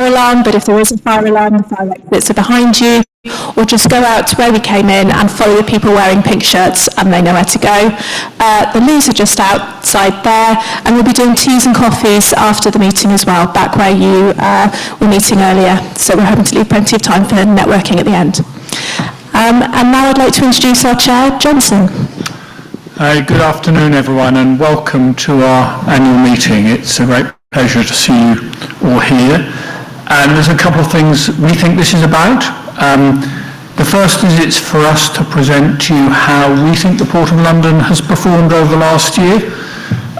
fire alarm, but if there is a fire alarm, the fire exits are behind you, or just go out to where we came in and follow the people wearing pink shirts and they know where to go. The loos are just outside there, and we'll be doing teas and coffees after the meeting as well, back where you were meeting earlier. So we're hoping to leave plenty of time for networking at the end. And now I'd like to introduce our chair, Johnson. Good afternoon, everyone, and welcome to our annual meeting. It's a great pleasure to see you all here. And there's a couple of things we think this is about. The first is it's for us to present to you how we think the Port of London has performed over the last year,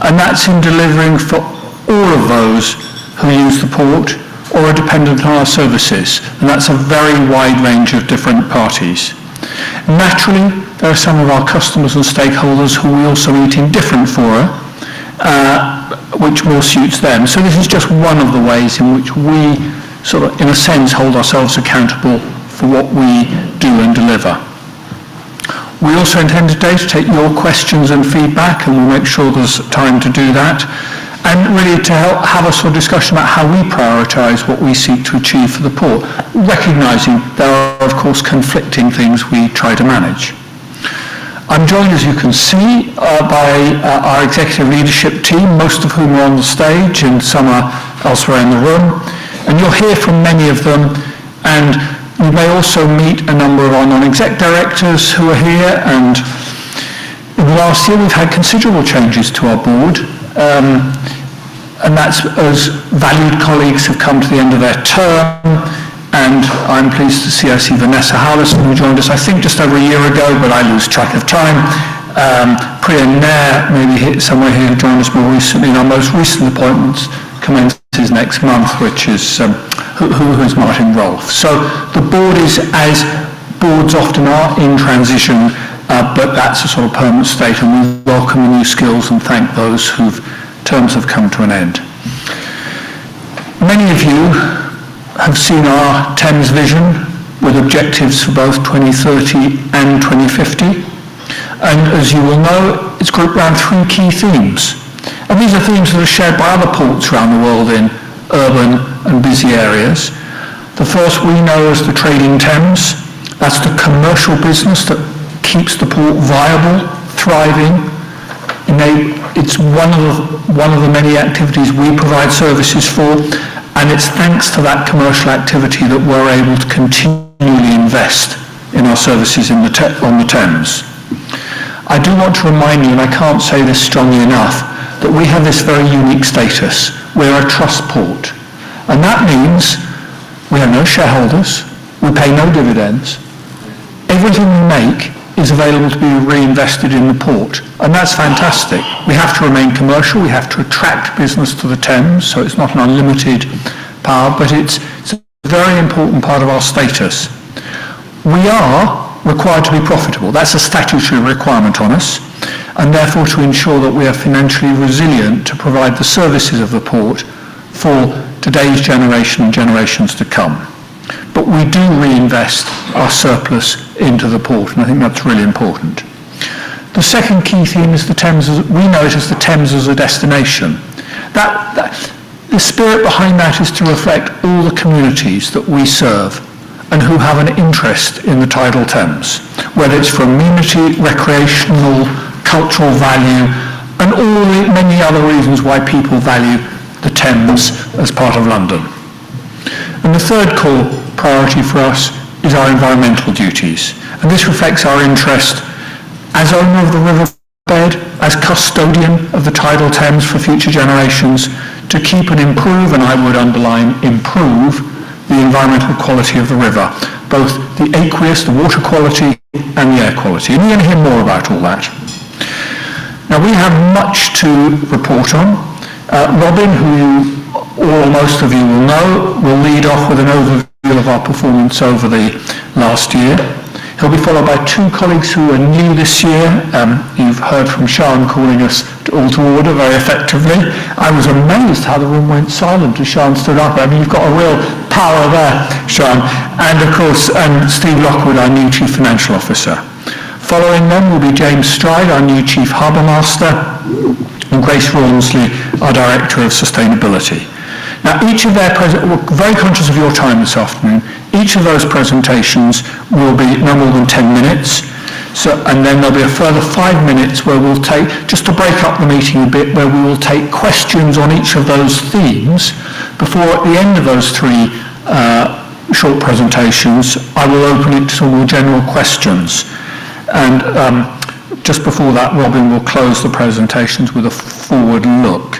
and that's in delivering for all of those who use the port or are dependent on our services, and that's a very wide range of different parties. Naturally, there are some of our customers and stakeholders who we also meet in different fora, which more suits them. So this is just one of the ways in which we sort of, in a sense, hold ourselves accountable for what we do and deliver. We also intend today to take your questions and feedback, and we'll make sure there's time to do that, and really to help have a sort of discussion about how we prioritise what we seek to achieve for the port, recognising there are, of course, conflicting things we try to manage. I'm joined, as you can see, by our executive leadership team, most of whom are on the stage and some are elsewhere in the room. And you'll hear from many of them, and you may also meet a number of our non-exec directors who are here. And in the last year, we've had considerable changes to our board, and that's as valued colleagues have come to the end of their term. And I'm pleased to see, I see Vanessa Howlison, who joined us, I think, just over a year ago, but I lose track of time. Priya Nair, maybe somewhere here, who joined us more recently, and our most recent appointments commences next month, which is who's Martin Rolfe. So the board is, as boards often are, in transition, but that's a sort of permanent state, and we welcome the new skills and thank those whose terms have come to an end. Many of you have seen our Thames vision with objectives for both 2030 and 2050. And as you will know, it's grouped around three key themes. And these are themes that are shared by other ports around the world in urban and busy areas. The first we know as the trading Thames. That's the commercial business that keeps the port viable, thriving. It's one of the many activities we provide services for, and it's thanks to that commercial activity that we're able to continually invest in our services on the Thames. I do want to remind you, and I can't say this strongly enough, that we have this very unique status. We're a trust port. And that means we have no shareholders, we pay no dividends. Everything we make is available to be reinvested in the port. And that's fantastic. We have to remain commercial, we have to attract business to the Thames, so it's not an unlimited power, but it's a very important part of our status. We are required to be profitable. That's a statutory requirement on us, and therefore to ensure that we are financially resilient to provide the services of the port for today's generation and generations to come. But we do reinvest our surplus into the port, and I think that's really important. The second key theme is the Thames. We know it as the Thames as a destination. The spirit behind that is to reflect all the communities that we serve and who have an interest in the tidal Thames, whether it's for amenity, recreational, cultural value, and all the many other reasons why people value the Thames as part of London. And the third core priority for us is our environmental duties. And this reflects our interest as owner of the riverbed, as custodian of the tidal Thames for future generations, to keep and improve, and I would underline improve, the environmental quality of the river, both the aqueous, the water quality, and the air quality. And you're going to hear more about all that. Now, we have much to report on. Robin, who most of you will know, will lead off with an overview of our performance over the last year. He'll be followed by two colleagues who are new this year. You've heard from Sian calling us all to order very effectively. I was amazed how the room went silent as Sian stood up. I mean, you've got a real power there, Sian. And of course, Steve Lockwood, our new Chief Financial Officer. Following them will be James Stride, our new Chief Harbour Master, and Grace Rawnsley, our Director of Sustainability. Now, each of their we're very conscious of your time this afternoon. Each of those presentations will be no more than 10 minutes. So, and then there'll be a further 5 minutes where we'll take, just to break up the meeting a bit, where we will take questions on each of those themes before at the end of those three short presentations, I will open it to some more general questions. And just before that, Robin will close the presentations with a forward look.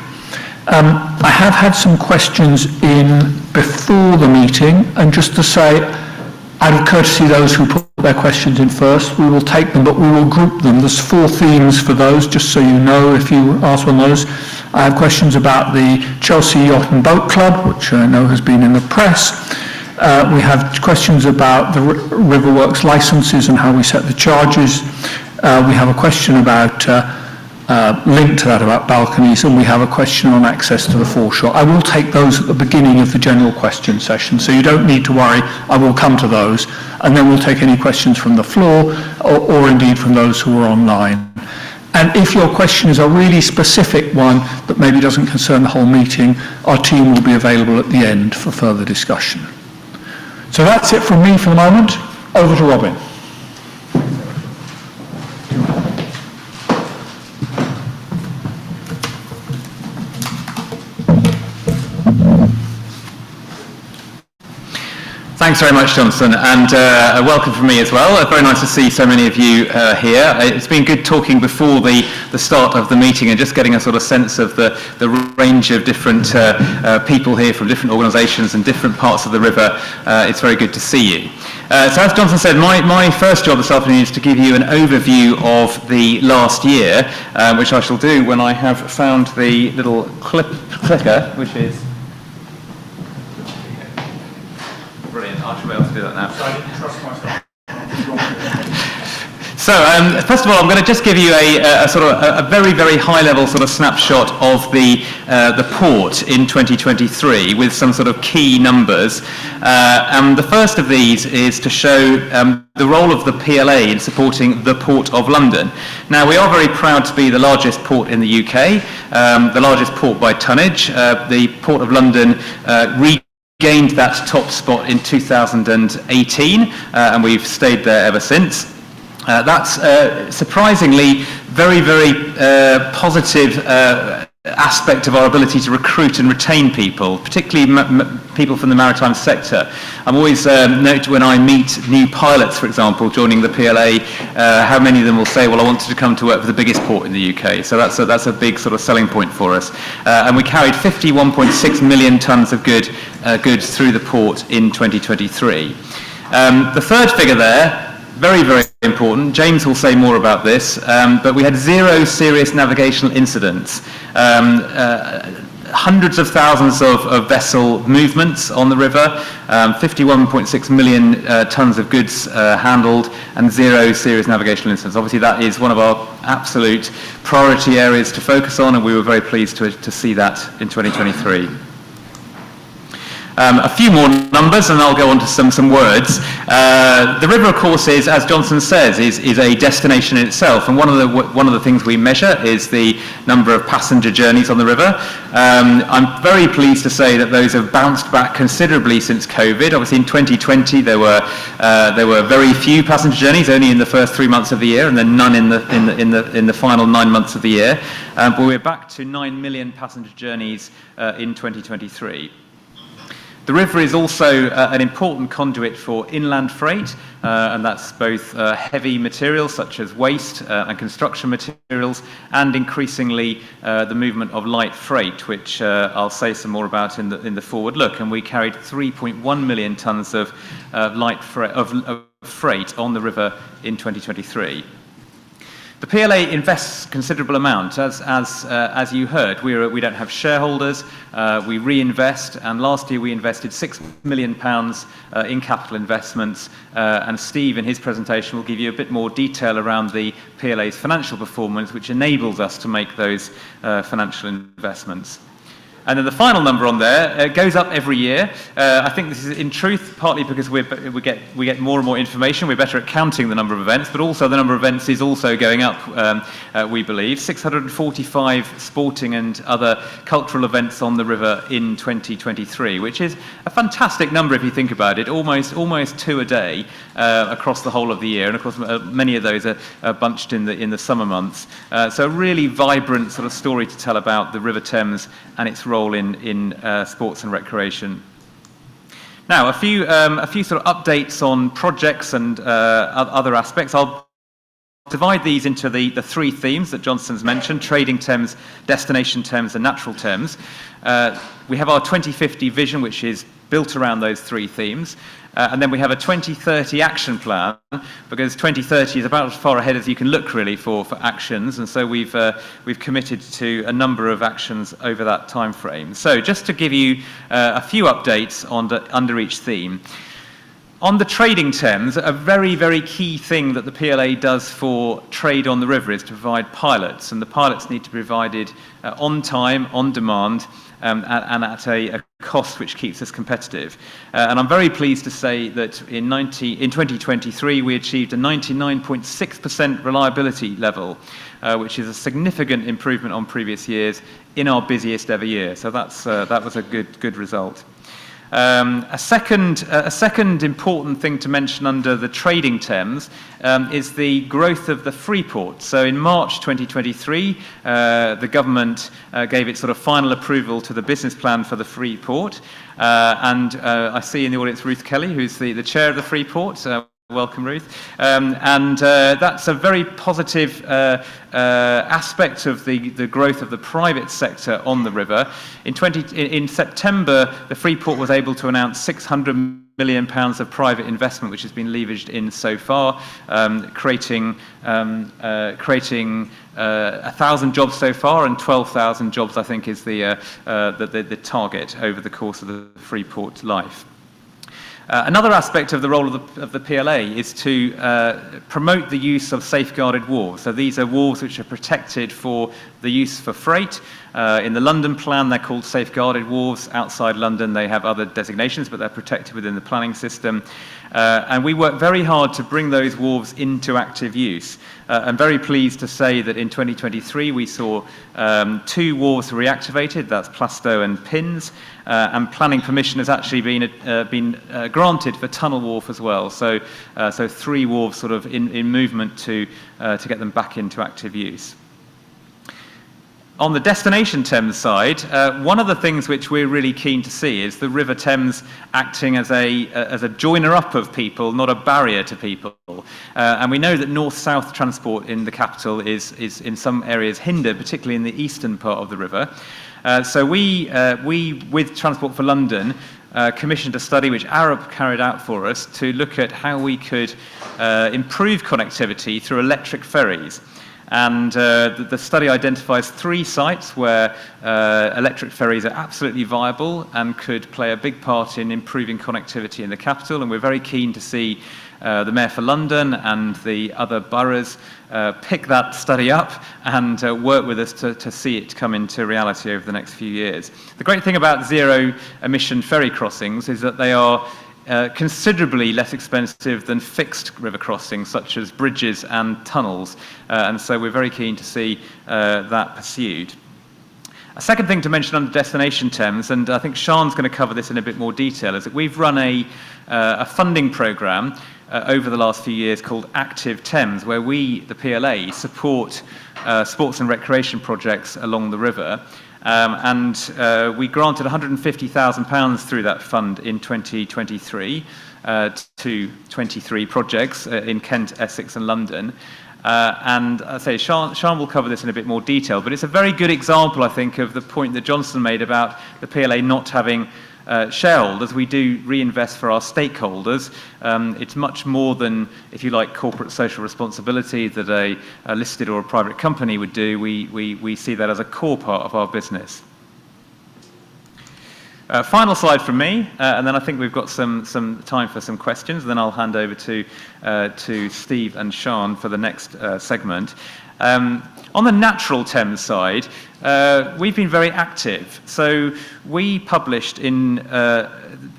I have had some questions in before the meeting, and just to say, out of courtesy, those who put their questions in first, we will take them, but we will group them. There's 4 themes for those, just so you know if you ask one of those. I have questions about the Chelsea Yacht and Boat Club, which I know has been in the press. We have questions about the Riverworks licences and how we set the charges. We have a question about, linked to that, about balconies, and we have a question on access to the foreshore. I will take those at the beginning of the general question session, so you don't need to worry. I will come to those, and then we'll take any questions from the floor or indeed from those who are online. And if your question is a really specific one that maybe doesn't concern the whole meeting, our team will be available at the end for further discussion. So that's it from me for the moment. Over to Robin. Thanks very much, Johnson, and a welcome from me as well. Very nice to see so many of you here. It's been good talking before the start of the meeting and just getting a sort of sense of the range of different people here from different organisations and different parts of the river. It's very good to see you. So as Johnson said, my first job this afternoon is to give you an overview of the last year, which I shall do when I have found the little clicker, which is... Brilliant, I should be able to do that now. I didn't trust myself. So, first of all, I'm going to just give you a sort of a very, very high-level sort of snapshot of the port in 2023 with some sort of key numbers. And the first of these is to show the role of the PLA in supporting the Port of London. Now, we are very proud to be the largest port in the UK, the largest port by tonnage. The Port of London gained that top spot in 2018, and we've stayed there ever since. That's surprisingly very, very positive aspect of our ability to recruit and retain people, particularly people from the maritime sector. I'm always note when I meet new pilots, for example, joining the PLA, how many of them will say, well, I wanted to come to work for the biggest port in the UK. So that's a big sort of selling point for us. And we carried 51.6 million tonnes of goods through the port in 2023. The third figure there, very, very important. James will say more about this, but we had 0 serious navigational incidents. Hundreds of thousands of vessel movements on the river, 51.6 million tonnes of goods handled, and 0 serious navigational incidents. Obviously, that is one of our absolute priority areas to focus on, and we were very pleased to see that in 2023. A few more numbers, and I'll go on to some words. The river, of course, is, as Johnson says, is a destination in itself, and one of the things we measure is the number of passenger journeys on the river. I'm very pleased to say that those have bounced back considerably since COVID. Obviously, in 2020 there were very few passenger journeys, only in the first 3 months of the year, and then none in the final 9 months of the year. But we're back to 9 million passenger journeys in 2023. The river is also an important conduit for inland freight, and that's both heavy materials such as waste and construction materials, and increasingly the movement of light freight, which I'll say some more about in the forward look. And we carried 3.1 million tonnes of light freight on the river in 2023. The PLA invests considerable amount. As you heard, we don't have shareholders, we reinvest, and last year we invested £6 million in capital investments, and Steve in his presentation will give you a bit more detail around the PLA's financial performance, which enables us to make those financial investments. And then the final number on there goes up every year. I think this is in truth partly because we get more and more information. We're better at counting the number of events, but also the number of events is also going up, we believe. 645 sporting and other cultural events on the river in 2023, which is a fantastic number if you think about it, almost 2 a day across the whole of the year. And of course, many of those are bunched in the summer months. So a really vibrant sort of story to tell about the River Thames and its role in sports and recreation. Now, a few sort of updates on projects and other aspects. I'll divide these into the 3 themes that Johnson's mentioned: trading Thames, destination Thames, and natural Thames. We have our 2050 vision, which is built around those 3 themes. And then we have a 2030 action plan, because 2030 is about as far ahead as you can look, really, for actions. And so we've committed to a number of actions over that time frame. So just to give you a few updates under each theme. On the trading Thames, a very, very key thing that the PLA does for trade on the river is to provide pilots. And the pilots need to be provided on time, on demand, and at a cost which keeps us competitive. And I'm very pleased to say that in 2023 we achieved a 99.6% reliability level, which is a significant improvement on previous years in our busiest ever year. So that was a good result. A second important thing to mention under the trading Thames is the growth of the free port. So in March 2023, the government gave its sort of final approval to the business plan for the free port. And I see in the audience Ruth Kelly, who's the chair of the free port. Welcome, Ruth. And that's a very positive aspect of the growth of the private sector on the river. In September, the Freeport was able to announce £600 million of private investment, which has been leveraged in so far, creating 1,000 jobs so far, and 12,000 jobs, I think, is the target over the course of the Freeport life. Another aspect of the role of the PLA is to promote the use of safeguarded wharves. So these are wharves which are protected for the use for freight. In the London plan, they're called safeguarded wharves. Outside London, they have other designations, but they're protected within the planning system. And we work very hard to bring those wharves into active use. I'm very pleased to say that in 2023 we saw 2 wharves reactivated, that's Plastow and Pins, and planning permission has actually been granted for Tunnel Wharf as well. So 3 wharves sort of in movement to get them back into active use. On the destination Thames side, one of the things which we're really keen to see is the River Thames acting as a joiner up of people, not a barrier to people. And we know that north-south transport in the capital is in some areas hindered, particularly in the eastern part of the river. So we with Transport for London, commissioned a study which Arup carried out for us to look at how we could improve connectivity through electric ferries. And the study identifies 3 sites where electric ferries are absolutely viable and could play a big part in improving connectivity in the capital. And we're very keen to see the Mayor for London and the other boroughs pick that study up and work with us to see it come into reality over the next few years. The great thing about zero-emission ferry crossings is that they are considerably less expensive than fixed river crossings such as bridges and tunnels, and so we're very keen to see that pursued. A second thing to mention under Destination Thames, and I think Sian's going to cover this in a bit more detail, is that we've run a funding programme over the last few years called Active Thames, where we, the PLA, support sports and recreation projects along the river. We granted £150,000 through that fund in 2023 to 23 projects in Kent, Essex and London. And I say Sian will cover this in a bit more detail, but it's a very good example, I think, of the point that Johnson made about the PLA not having shareholders. We do reinvest for our stakeholders. It's much more than, if you like, corporate social responsibility that a listed or a private company would do. We see that as a core part of our business. Final slide from me, and then I think we've got some time for some questions. Then I'll hand over to Steve and Sian for the next segment. On the natural Thames side, we've been very active. So we published in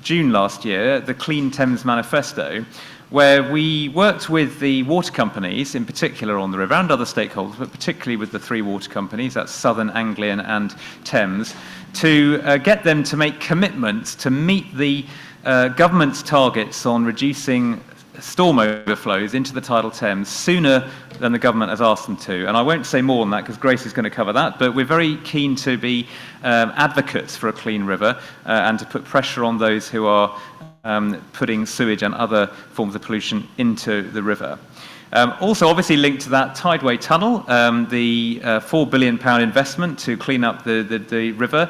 June last year the Clean Thames Manifesto, where we worked with the water companies, in particular on the river, and other stakeholders, but particularly with the three water companies, that's Southern, Anglian and Thames, to get them to make commitments to meet the government's targets on reducing storm overflows into the tidal Thames sooner than the government has asked them to. And I won't say more on that because Grace is going to cover that, but we're very keen to be advocates for a clean river and to put pressure on those who are putting sewage and other forms of pollution into the river. Also, obviously linked to that, Tideway Tunnel, the £4 billion investment to clean up the river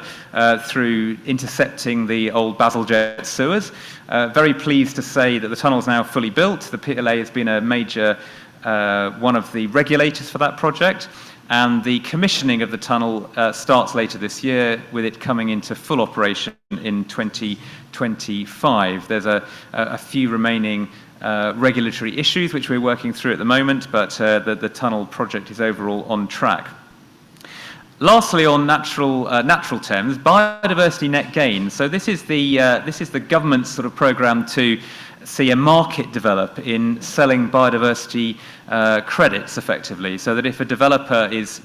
through intercepting the old Bazalgette sewers. Very pleased to say that the tunnel is now fully built. The PLA has been a major one of the regulators for that project, and the commissioning of the tunnel starts later this year, with it coming into full operation in 2025. There's a few remaining regulatory issues which we're working through at the moment, but the tunnel project is overall on track. Lastly, on natural Thames, biodiversity net gain. So this is the government's sort of programme to see a market develop in selling biodiversity credits effectively, so that if a developer is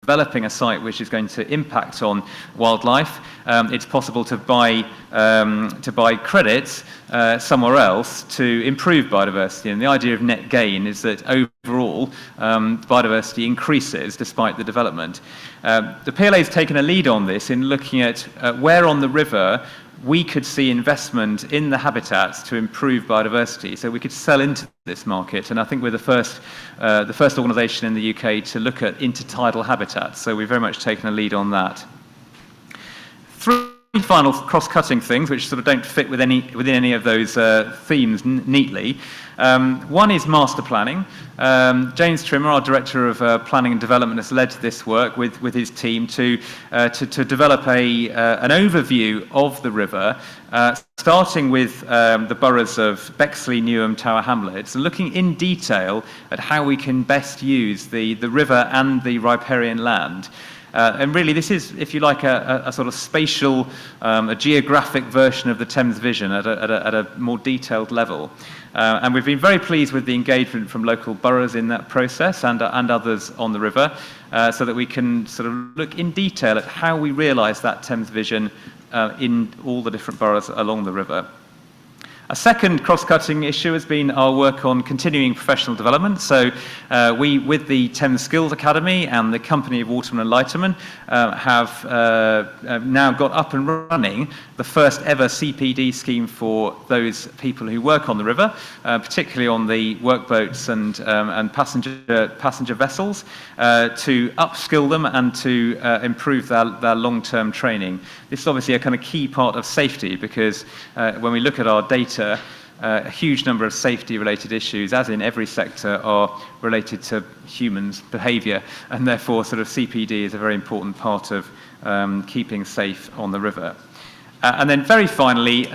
developing a site which is going to impact on wildlife, it's possible to buy credits somewhere else to improve biodiversity. And the idea of net gain is that overall biodiversity increases despite the development. The PLA has taken a lead on this in looking at where on the river we could see investment in the habitats to improve biodiversity, so we could sell into this market. And I think we're the first organisation in the UK to look at intertidal habitats, so we've very much taken a lead on that. Three final cross-cutting things which sort of don't fit within any of those themes neatly. One is master planning. James Trimmer, our Director of Planning and Development, has led this work with his team to develop an overview of the river, starting with the boroughs of Bexley, Newham, Tower Hamlets, and looking in detail at how we can best use the river and the riparian land. And really, this is, if you like, a sort of spatial, a geographic version of the Thames vision at a more detailed level. And we've been very pleased with the engagement from local boroughs in that process and others on the river, so that we can sort of look in detail at how we realise that Thames vision in all the different boroughs along the river. A second cross-cutting issue has been our work on continuing professional development. So we, with the Thames Skills Academy and the Company of Watermen and Lightermen, have now got up and running the first ever CPD scheme for those people who work on the river, particularly on the workboats and passenger vessels, to upskill them and to improve their long-term training. This is obviously a kind of key part of safety, because when we look at our data, a huge number of safety-related issues, as in every sector, are related to humans' behaviour, and therefore sort of CPD is a very important part of keeping safe on the river. And then very finally,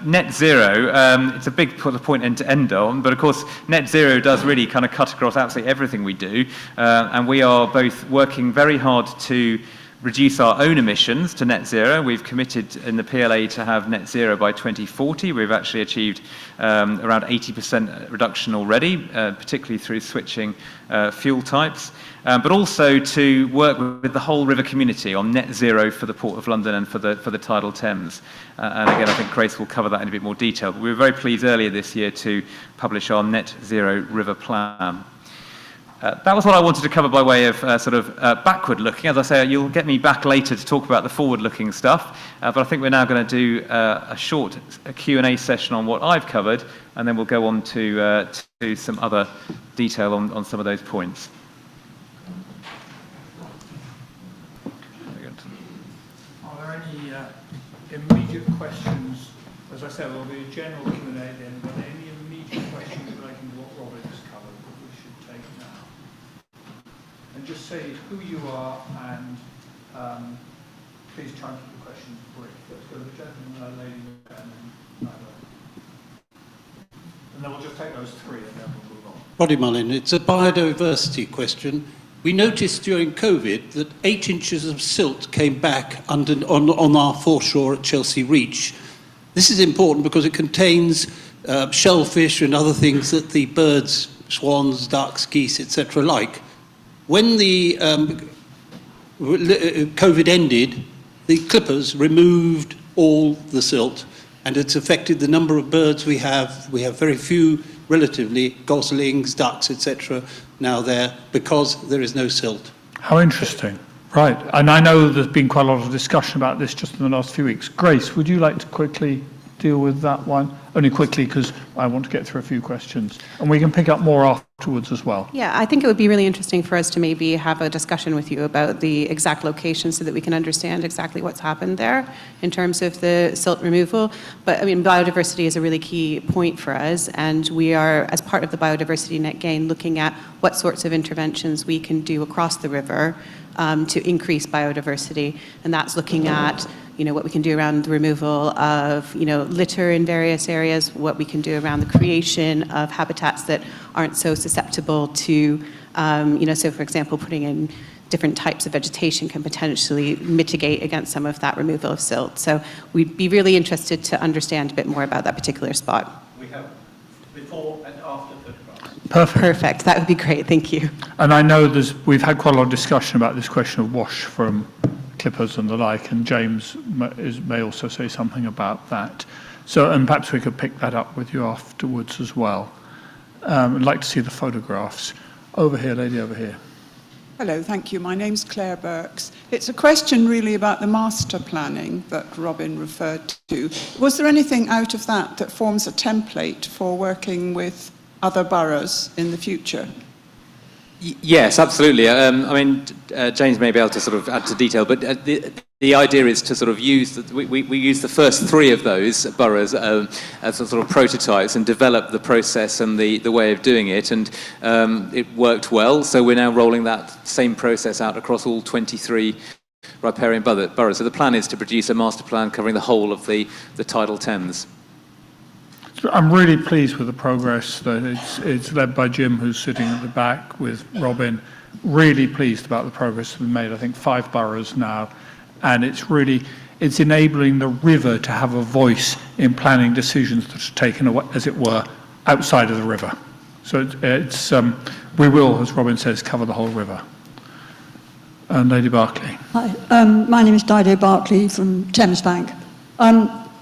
net zero. It's a big point to end on, but of course net zero does really kind of cut across absolutely everything we do, and we are both working very hard to reduce our own emissions to net zero. We've committed in the PLA to have net zero by 2040. We've actually achieved around 80% reduction already, particularly through switching fuel types, but also to work with the whole river community on net zero for the Port of London and for the tidal Thames. And again, I think Grace will cover that in a bit more detail. But we were very pleased earlier this year to publish our net zero river plan. That was what I wanted to cover by way of backward looking. As I say, you'll get me back later to talk about the forward looking stuff, but I think we're now going to do a short Q&A session on what I've covered, and then we'll go on to some other detail on some of those points. Are there any immediate questions? As I said, there'll be a general Q&A then, but any immediate questions relating to what Robert has covered that we should take now? And just say who you are, and please try and keep the questions brief. Let's go to the gentleman, lady, and then we'll just take those three and then we'll move on. Roddy Mullin, it's a biodiversity question. We noticed during COVID that 8 inches of silt came back on our foreshore at Chelsea Reach. This is important because it contains shellfish and other things that the birds, swans, ducks, geese, etc. like. When the COVID ended, the clippers removed all the silt, and it's affected the number of birds we have. We have very few, relatively, goslings, ducks, etc. now there because there is no silt. How interesting. Right. And I know there's been quite a lot of discussion about this just in the last few weeks. Grace, would you like to quickly deal with that one? Only quickly, because I want to get through a few questions. And we can pick up more afterwards as well. Yeah, I think it would be really interesting for us to maybe have a discussion with you about the exact location so that we can understand exactly what's happened there in terms of the silt removal. But I mean, biodiversity is a really key point for us, and we are, as part of the Biodiversity Net Gain, looking at what sorts of interventions we can do across the river to increase biodiversity. And that's looking at what we can do around the removal of, litter in various areas, what we can do around the creation of habitats that aren't so susceptible to, so for example, putting in different types of vegetation can potentially mitigate against some of that removal of silt. So we'd be really interested to understand a bit more about that particular spot. We have before and after photographs. Perfect. That would be great. Thank you. And I know we've had quite a lot of discussion about this question of wash from clippers and the like, and James may also say something about that. So, and perhaps we could pick that up with you afterwards as well. I'd like to see the photographs. Over here, lady over here. Hello, thank you. My name's Claire Burks. It's a question really about the master planning that Robin referred to. Was there anything out of that that forms a template for working with other boroughs in the future? Yes, absolutely. James may be able to sort of add to detail, but the idea is to sort of use, we use the first 3 of those boroughs as sort of prototypes and develop the process and the way of doing it, and it worked well, so we're now rolling that same process out across all 23 riparian boroughs. So the plan is to produce a master plan covering the whole of the tidal Thames. I'm really pleased with the progress that it's led by Jim, who's sitting at the back with Robin. Really pleased about the progress that's been made. I think 5 boroughs now, and it's enabling the river to have a voice in planning decisions that are taken away, as it were, outside of the river. So we will, as Robin says, cover the whole river. And Lady Barclay. Hi, my name is Dido Barclay from Thames Bank.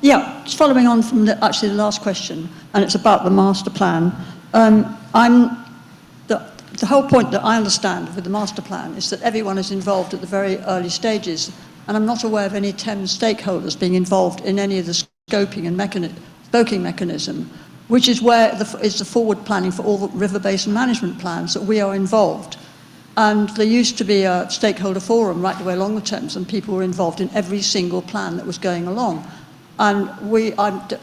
Yeah, just following on from the last question, and it's about the master plan. The whole point that I understand with the master plan is that everyone is involved at the very early stages, and I'm not aware of any Thames stakeholders being involved in any of the scoping and scoping mechanism, which is where is the forward planning for all the river basin management plans that we are involved. And there used to be a stakeholder forum right the way along the Thames, and people were involved in every single plan that was going along. And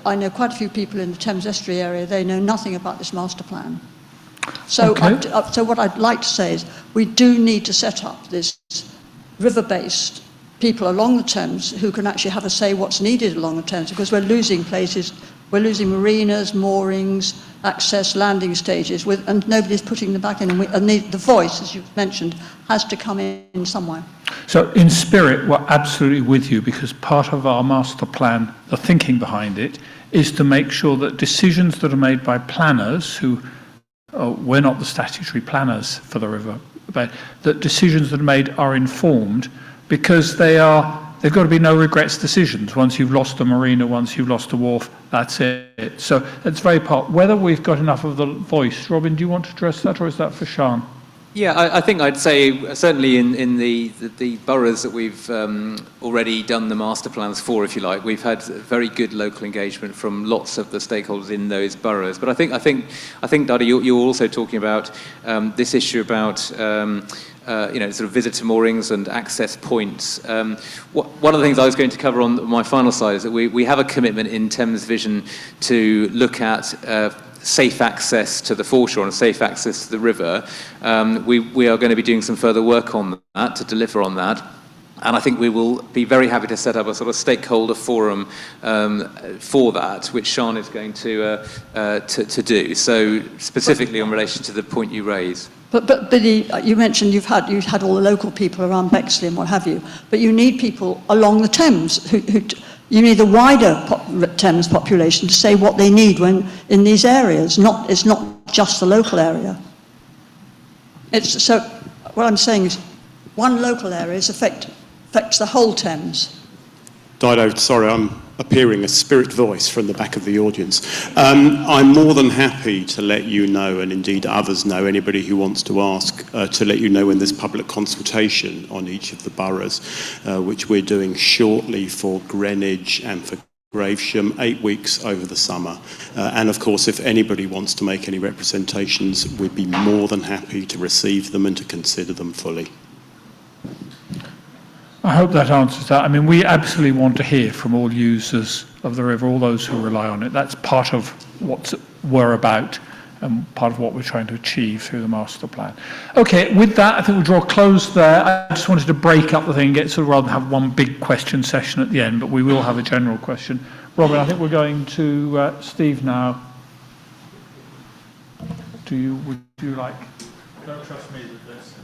I know quite a few people in the Thames Estuary area, they know nothing about this master plan. So, okay. So what I'd like to say is we do need to set up this river-based people along the Thames who can actually have a say what's needed along the Thames, because we're losing places, we're losing marinas, moorings, access, landing stages, and nobody's putting them back in. And the voice, as you've mentioned, has to come in somewhere. So in spirit, we're absolutely with you, because part of our master plan, the thinking behind it, is to make sure that decisions that are made by planners, we're not the statutory planners for the river, but that decisions that are made are informed, because they've got to be no regrets decisions. Once you've lost a marina, once you've lost a wharf, that's it. So it's very part. Whether we've got enough of the voice, Robin, do you want to address that, or is that for Sian? Yeah, I think I'd say certainly in the boroughs that we've already done the master plans for, if you like, we've had very good local engagement from lots of the stakeholders in those boroughs. But I think, Dada, you're also talking about this issue about sort of visitor moorings and access points. One of the things I was going to cover on my final slide is that we have a commitment in Thames Vision to look at safe access to the foreshore and safe access to the river. We are going to be doing some further work on that to deliver on that. And I think we will be very happy to set up a sort of stakeholder forum for that, which Sian is going to do. So specifically in relation to the point you raise. But you mentioned you've had all the local people around Bexley and what have you, but you need people along the Thames you need the wider Thames population to say what they need when in these areas. It's not just the local area. So what I'm saying is one local area affects the whole Thames. Dido, sorry, I'm appearing a spirit voice from the back of the audience. I'm more than happy to let you know, and indeed others know, anybody who wants to ask, to let you know when there's public consultation on each of the boroughs, which we're doing shortly for Greenwich and for Gravesham, 8 weeks over the summer. And of course, if anybody wants to make any representations, we'd be more than happy to receive them and to consider them fully. I hope that answers that. I mean, we absolutely want to hear from all users of the river, all those who rely on it. That's part of what we're about and part of what we're trying to achieve through the master plan. Okay, with that, I think we'll draw a close there. I just wanted to break up the thing, rather than have one big question session at the end, but we will have a general question. Robin, I think we're going to Steve now. Would you like? Don't trust me with this.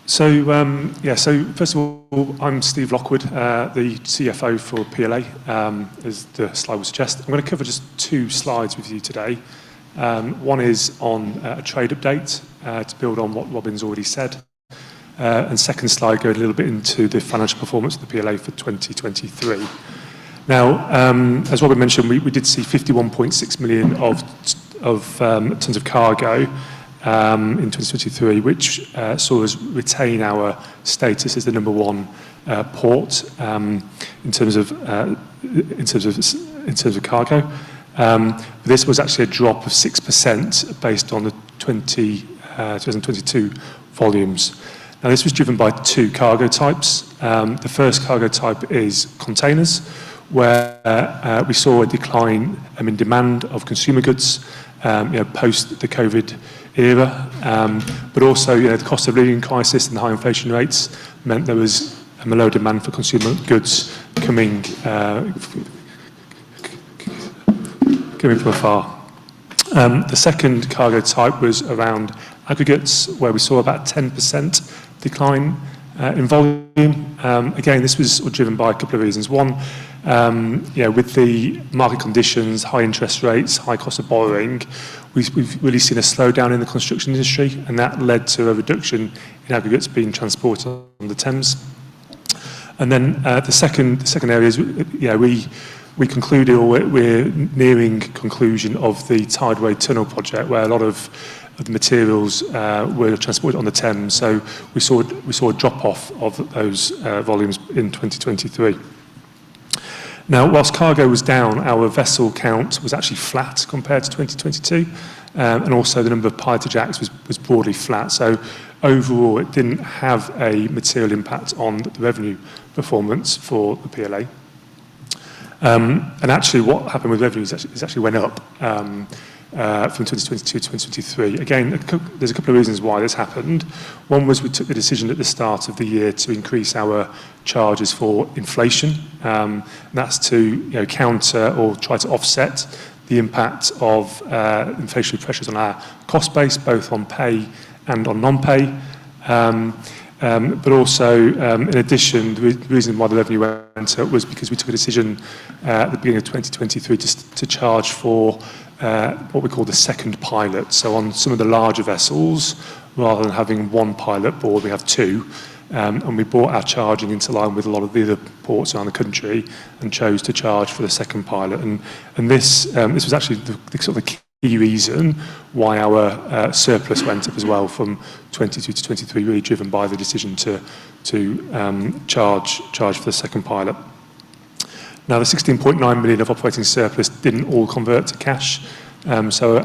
So first of all, I'm Steve Lockwood, the CFO for PLA, as the slide would suggest. I'm going to cover just 2 slides with you today. One is on a trade update to build on what Robin's already said. And second slide going a little bit into the financial performance of the PLA for 2023. Now, as Robin mentioned, we did see 51.6 million of tons of cargo in 2023, which saw us retain our status as the number 1 port in terms of cargo. This was actually a drop of 6% based on the 2022 volumes. Now, this was driven by 2 cargo types. The first cargo type is containers, where we saw a decline in demand of consumer goods, post the COVID era, but also, the cost of living crisis and the high inflation rates meant there was a low demand for consumer goods coming from afar. The second cargo type was around aggregates, where we saw about 10% decline in volume. Again, this was driven by a couple of reasons. One, with the market conditions, high interest rates, high cost of borrowing, we've really seen a slowdown in the construction industry, and that led to a reduction in aggregates being transported on the Thames. And then the second area is, we concluded, or we're nearing conclusion of the Tideway Tunnel project, where a lot of the materials were transported on the Thames. So we saw a drop-off of those volumes in 2023. Now, whilst cargo was down, our vessel count was actually flat compared to 2022, and also the number of pilotage acts was broadly flat. So overall, it didn't have a material impact on the revenue performance for the PLA. And actually, what happened with revenues is actually went up from 2022 to 2023. Again, there's a couple of reasons why this happened. One was we took the decision at the start of the year to increase our charges for inflation. And that's to counter or try to offset the impact of inflationary pressures on our cost base, both on pay and on non-pay. But also, in addition, the reason why the revenue went up was because we took a decision at the beginning of 2023 to charge for what we call the second pilot. So on some of the larger vessels, rather than having 1 pilot board, we have 2. And we brought our charging into line with a lot of the other ports around the country and chose to charge for the second pilot. And this was actually the sort of the key reason why our surplus went up as well from 22 to 23, really driven by the decision to charge for the second pilot. Now, the 16.9 million of operating surplus didn't all convert to cash, so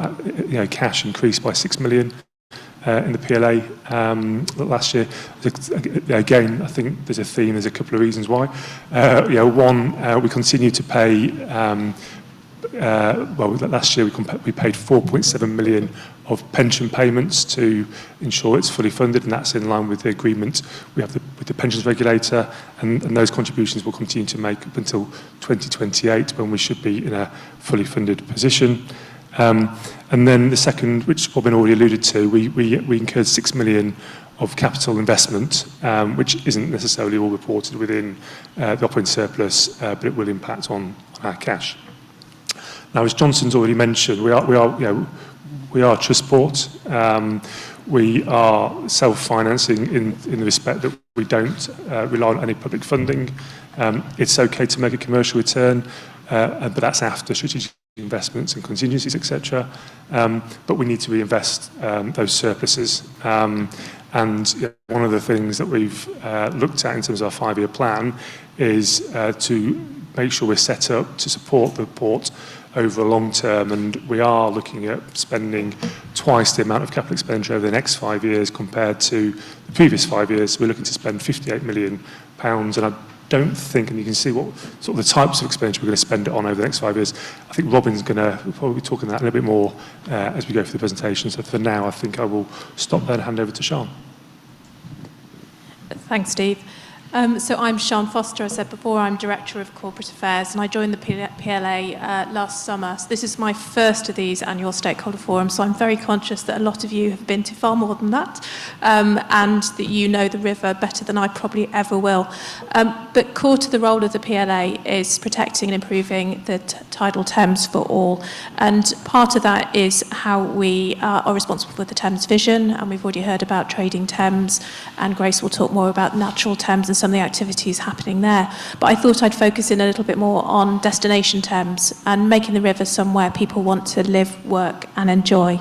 cash increased by 6 million in the PLA last year. Again, I think there's a theme. There's a couple of reasons why. One, we continue to pay last year we paid 4.7 million of pension payments to ensure it's fully funded, and that's in line with the agreement we have with the pensions regulator, and those contributions will continue to make up until 2028, when we should be in a fully funded position. And then the second, which Robin already alluded to, we incurred 6 million of capital investment, which isn't necessarily all reported within the operating surplus, but it will impact on our cash. Now, as Johnson's already mentioned, we are Trustport. We are self-financing in the respect that we don't rely on any public funding. It's okay to make a commercial return, but that's after strategic investments and contingencies, etc. But we need to reinvest those surpluses. And one of the things that we've looked at in terms of our 5-year plan is to make sure we're set up to support the port over a long term, and we are looking at spending twice the amount of capital expenditure over the next 5 years compared to the previous 5 years. We're looking to spend £58 million, and I don't think, and you can see what sort of the types of expenditure we're going to spend it on over the next 5 years. I think Robin's going to probably be talking that a little bit more as we go through the presentation. So for now, I think I will stop there and hand over to Sian. Thanks, Steve. So I'm Sian Foster, I said before, I'm Director of Corporate Affairs, and I joined the PLA last summer. So this is my first of these annual stakeholder forums, so I'm very conscious that a lot of you have been to far more than that, and that you know the river better than I probably ever will. But core to the role of the PLA is protecting and improving the tidal Thames for all, and part of that is how we are responsible for the Thames vision, and we've already heard about Trading Thames, and Grace will talk more about Natural Thames and some of the activities happening there. But I thought I'd focus in a little bit more on Destination Thames and making the river somewhere people want to live, work and enjoy.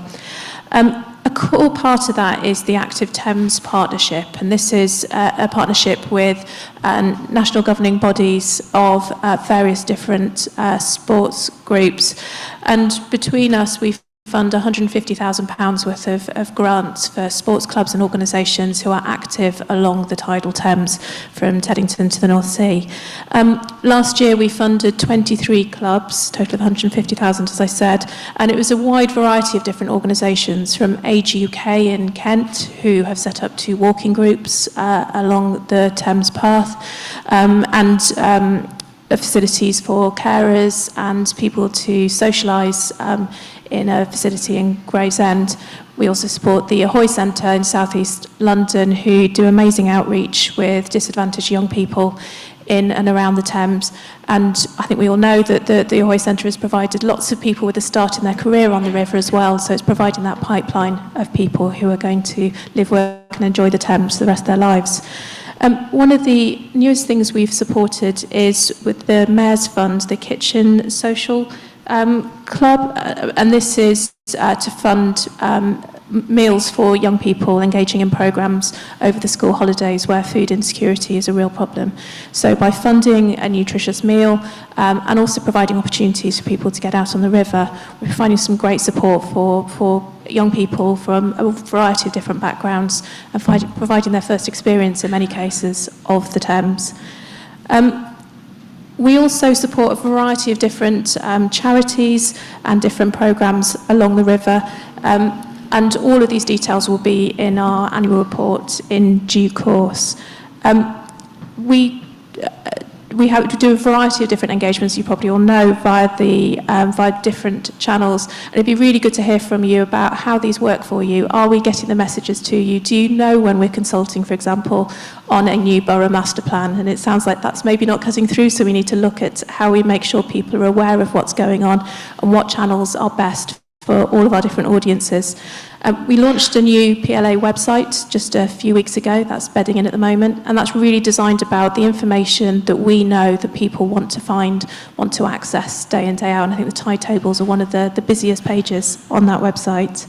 A core part of that is the Active Thames Partnership, and this is a partnership with national governing bodies of various different sports groups, and between us we fund £150,000 worth of grants for sports clubs and organisations who are active along the tidal Thames from Teddington to the North Sea. Last year we funded 23 clubs, total of 150,000 as I said, and it was a wide variety of different organisations, from Age UK in Kent, who have set up 2 walking groups along the Thames path, and facilities for carers and people to socialise in a facility in Gravesend. We also support the Ahoy Centre in South East London, who do amazing outreach with disadvantaged young people in and around the Thames. And I think we all know that the Ahoy Centre has provided lots of people with a start in their career on the river as well, so it's providing that pipeline of people who are going to live, work and enjoy the Thames for the rest of their lives. One of the newest things we've supported is with the Mayor's Fund, the Kitchen Social Club, and this is to fund meals for young people engaging in programmes over the school holidays where food insecurity is a real problem. So by funding a nutritious meal and also providing opportunities for people to get out on the river, we're finding some great support for young people from a variety of different backgrounds and providing their first experience in many cases of the Thames. We also support a variety of different charities and different programmes along the river, and all of these details will be in our annual report in due course. We do a variety of different engagements, you probably all know, via different channels. And it'd be really good to hear from you about how these work for you. Are we getting the messages to you? Do you know when we're consulting, for example, on a new borough master plan? And it sounds like that's maybe not cutting through, so we need to look at how we make sure people are aware of what's going on and what channels are best for all of our different audiences. We launched a new PLA website just a few weeks ago. That's bedding in at the moment, and that's really designed about the information that we know that people want to find, want to access day in, day out, and I think the tide tables are one of the busiest pages on that website.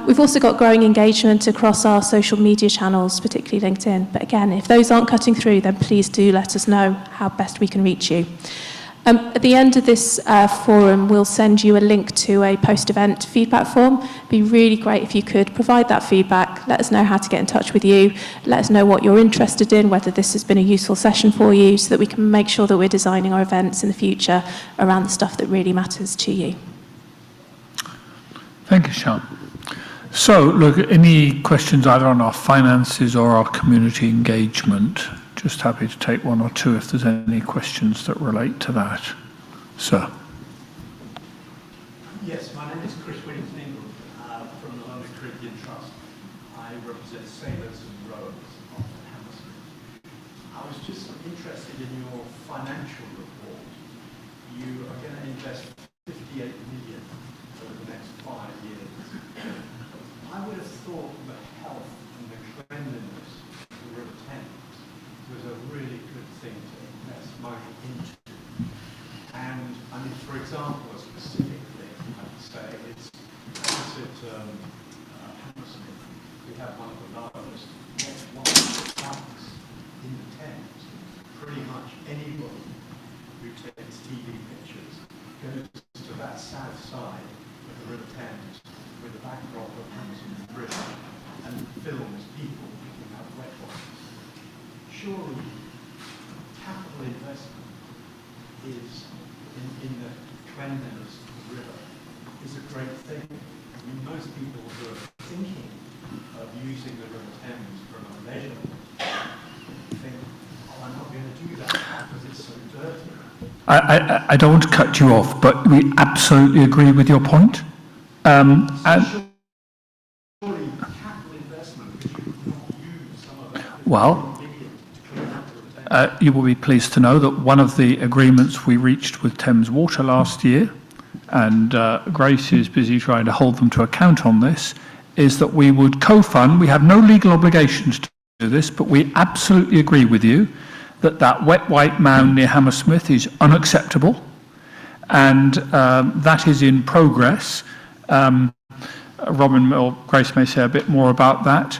We've also got growing engagement across our social media channels, particularly LinkedIn, but again, if those aren't cutting through, then please do let us know how best we can reach you. At the end of this forum, we'll send you a link to a post-event feedback form. It'd be really great if you could provide that feedback, let us know how to get in touch with you, let us know what you're interested in, whether this has been a useful session for you, so that we can make sure that we're designing our events in the future around the stuff that really matters to you. Thank you, Sean. So, look, any questions either on our finances or our community engagement? Just happy to take one or two if there's any questions that relate to that. Sir. Yes, my name is Chris Whittington from the London Caribbean Trust. I represent sailors and rowers of Hammersmith. I was just interested in your financial report. You are going to invest 58 million over the next 5 years. I would have thought the health and the cleanliness of the River Thames was a really good thing to invest money into. And I mean, for example, specifically, I'd say it's opposite Hammersmith. We have one of the largest wet tanks in the Thames. Pretty much anybody who takes TV pictures goes to that south side of the River Thames with the backdrop of Hammersmith Bridge and films people picking up wet ones. Surely capital investment is in the cleanliness of the river is a great thing. I mean, most people who are thinking of using the River Thames from a leisure think, oh, I'm not going to do that because it's so dirty. I don't want to cut you off, but we absolutely agree with your point. Surely capital investment, because you could not use some of that. Well, you will be pleased to know that one of the agreements we reached with Thames Water last year, and Grace is busy trying to hold them to account on this, is that we would co-fund. We have no legal obligations to do this, but we absolutely agree with you that that wet white mound near Hammersmith is unacceptable, and that is in progress. Robin or Grace may say a bit more about that.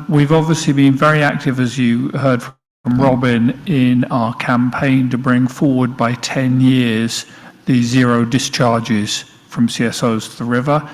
We've obviously been very active, as you heard from Robin, in our campaign to bring forward by 10 years the zero discharges from CSOs to the river.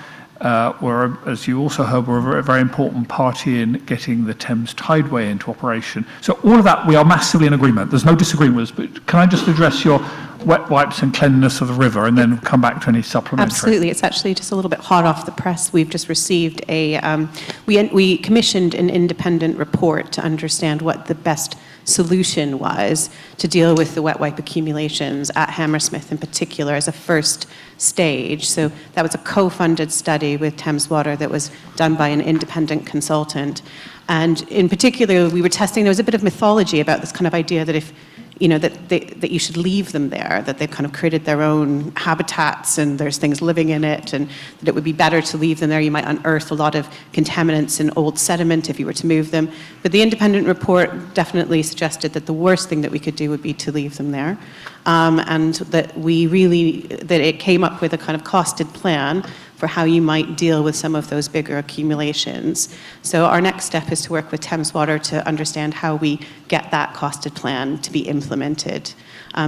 We're, as you also heard, we're a very important party in getting the Thames Tideway into operation. So all of that, we are massively in agreement. There's no disagreement with us, but can I just address your wet wipes and cleanliness of the river and then come back to any supplementary? Absolutely. It's actually just a little bit hot off the press. We've just received we commissioned an independent report to understand what the best solution was to deal with the wet wipe accumulations at Hammersmith in particular as a first stage. So that was a co-funded study with Thames Water that was done by an independent consultant. And in particular, we were testing, there was a bit of mythology about this kind of idea that if, you know, that you should leave them there, that they've kind of created their own habitats and there's things living in it, and that it would be better to leave them there. You might unearth a lot of contaminants and old sediment if you were to move them. But the independent report definitely suggested that the worst thing that we could do would be to leave them there. And that it came up with a kind of costed plan for how you might deal with some of those bigger accumulations. So our next step is to work with Thames Water to understand how we get that costed plan to be implemented.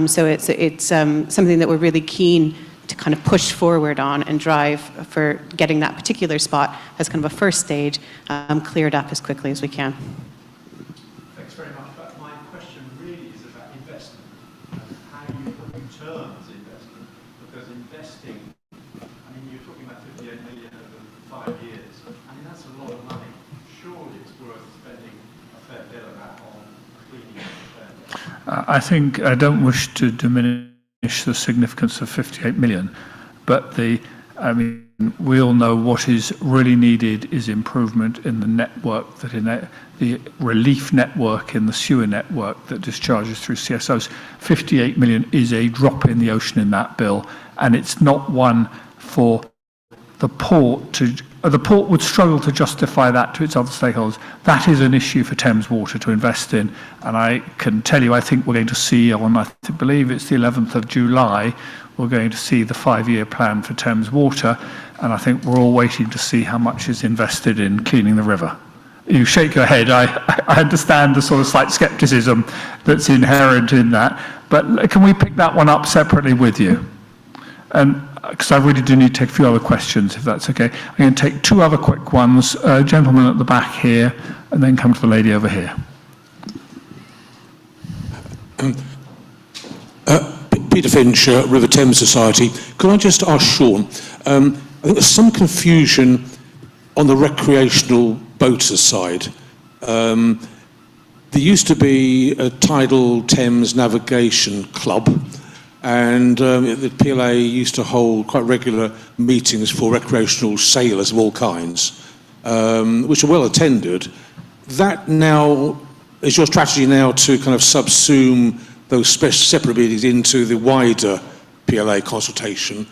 So it's something that we're really keen to kind of push forward on and drive for getting that particular spot as kind of a first stage cleared up as quickly as we can. Thanks very much. But my question really is about investment and how you returns investment, because investing, I mean, you're talking about 58 million over 5 years. I mean, that's a lot of money. Surely it's worth spending a fair bit of that on cleaning up. I think I don't wish to diminish the significance of 58 million, but we all know what is really needed is improvement in the network, that in the relief network, in the sewer network that discharges through CSOs. 58 million is a drop in the ocean in that bill, and it's not one for the port to. The port would struggle to justify that to its other stakeholders. That is an issue for Thames Water to invest in, and I can tell you, I think we're going to see on, I believe it's the 11th of July, we're going to see the 5-year plan for Thames Water, and I think we're all waiting to see how much is invested in cleaning the river. You shake your head. I understand the sort of slight scepticism that's inherent in that, But can we pick that one up separately with you? And because I really do need to take a few other questions, if that's okay. I'm going to take two other quick ones. Gentleman at the back here, and then come to the lady over here. Peter Finch, River Thames Society. Could I just ask Sean, I think there's some confusion on the recreational boaters side. There used to be a tidal Thames navigation club, and the PLA used to hold quite regular meetings for recreational sailors of all kinds, which are well attended. That now, is your strategy now to kind of subsume those separate meetings into the wider PLA consultation?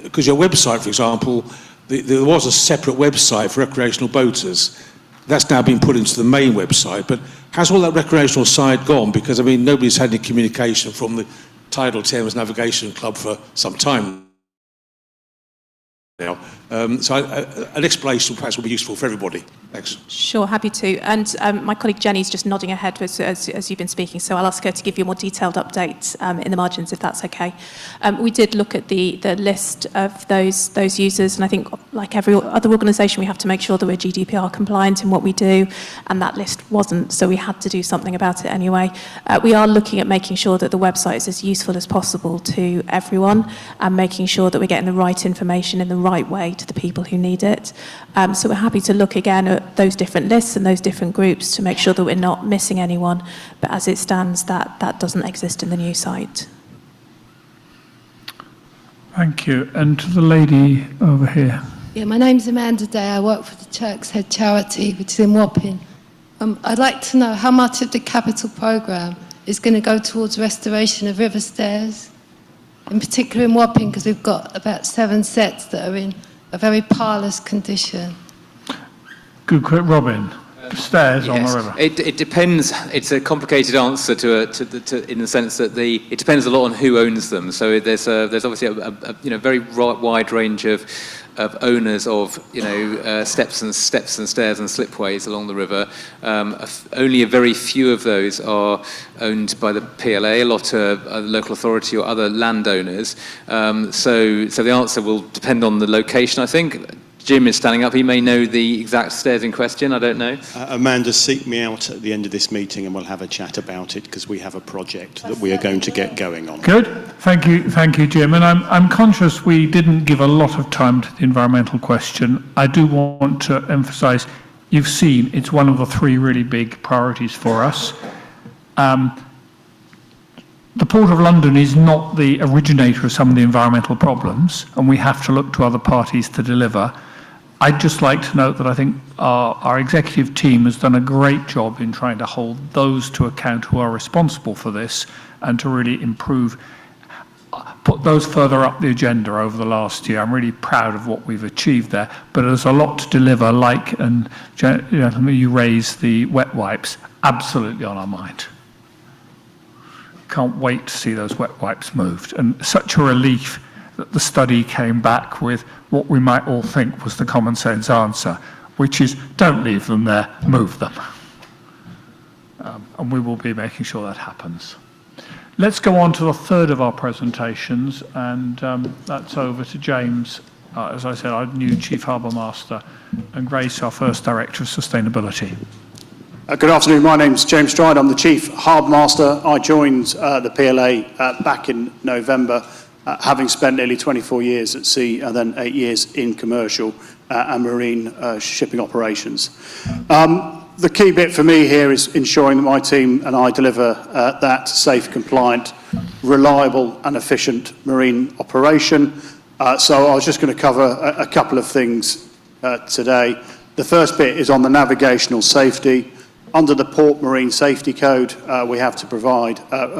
Because your website, for example, there was a separate website for recreational boaters. That's now been put into the main website, but has all that recreational side gone? Because, I mean, nobody's had any communication from the Tidal Thames Navigation Club for some time now. So an explanation perhaps would be useful for everybody. Thanks. Sure, happy to. And my colleague Jenny's just nodding her head as you've been speaking, so I'll ask her to give you a more detailed update in the margins, if that's okay. We did look at the list of those users, and I think, like every other organisation, we have to make sure that we're GDPR compliant in what we do, and that list wasn't, so we had to do something about it anyway. We are looking at making sure that the website is as useful as possible to everyone, and making sure that we're getting the right information in the right way to the people who need it. So we're happy to look again at those different lists and those different groups to make sure that we're not missing anyone, but as it stands, that doesn't exist in the new site. Thank you. And to the lady over here. Yeah, my name's Amanda Day. I work for the Turk's Head charity, which is in Wapping. I'd like to know how much of the capital programme is going to go towards restoration of river stairs, in particular in Wapping, because we've got about 7 sets that are in a very parlous condition. Good, quick, Robin. Stairs on the river. It depends. It's a complicated answer in the sense that it depends a lot on who owns them. So there's obviously a very wide range of owners of steps and stairs and slipways along the river. Only a very few of those are owned by the PLA. A lot are the local authority or other landowners. So the answer will depend on the location, I think. Jim is standing up. He may know the exact stairs in question. I don't know. Amanda, seek me out at the end of this meeting and we'll have a chat about it, because we have a project that we are going to get going on. Good. Thank you, Jim. And I'm conscious we didn't give a lot of time to the environmental question. I do want to emphasise, you've seen it's one of the 3 really big priorities for us. The Port of London is not the originator of some of the environmental problems, and we have to look to other parties to deliver. I'd just like to note that I think our executive team has done a great job in trying to hold those to account who are responsible for this, and to really put those further up the agenda over the last year. I'm really proud of what we've achieved there, but there's a lot to deliver, and you raised the wet wipes, absolutely on our mind. Can't wait to see those wet wipes moved, and such a relief that the study came back with what we might all think was the common sense answer, which is don't leave them there, move them. And we will be making sure that happens. Let's go on to the third of our presentations, and that's over to James, as I said, our new Chief Harbour Master, and Grace, our first Director of Sustainability. Good afternoon, my name's James Stride, I'm the Chief Harbour Master. I joined the PLA back in November, having spent nearly 24 years at sea and then 8 years in commercial and marine shipping operations. The key bit for me here is ensuring that my team and I deliver that safe, compliant, reliable and efficient marine operation. So I was just going to cover a couple of things today. The first bit is on the navigational safety. Under the Port Marine Safety Code, we have to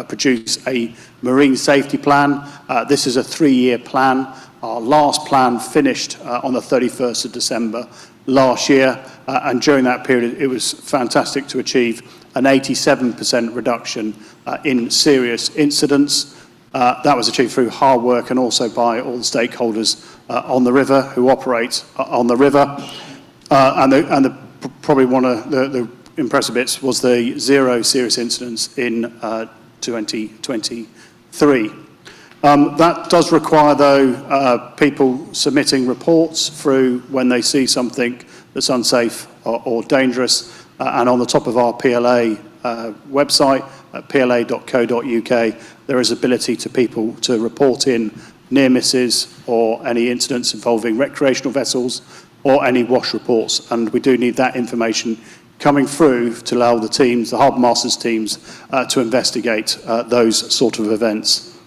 produce a marine safety plan. This is a 3-year plan. Our last plan finished on the 31st of December last year, and during that period it was fantastic to achieve an 87% reduction in serious incidents. That was achieved through hard work and also by all the stakeholders on the river who operate on the river. Probably one of the impressive bits was the 0 serious incidents in 2023. That does require, though, people submitting reports through when they see something that's unsafe or dangerous. And on the top of our PLA website, at pla.co.uk, there is ability to people to report in near misses or any incidents involving recreational vessels or any wash reports. And we do need that information coming through to allow the teams, the harbour masters teams, to investigate those sort of events.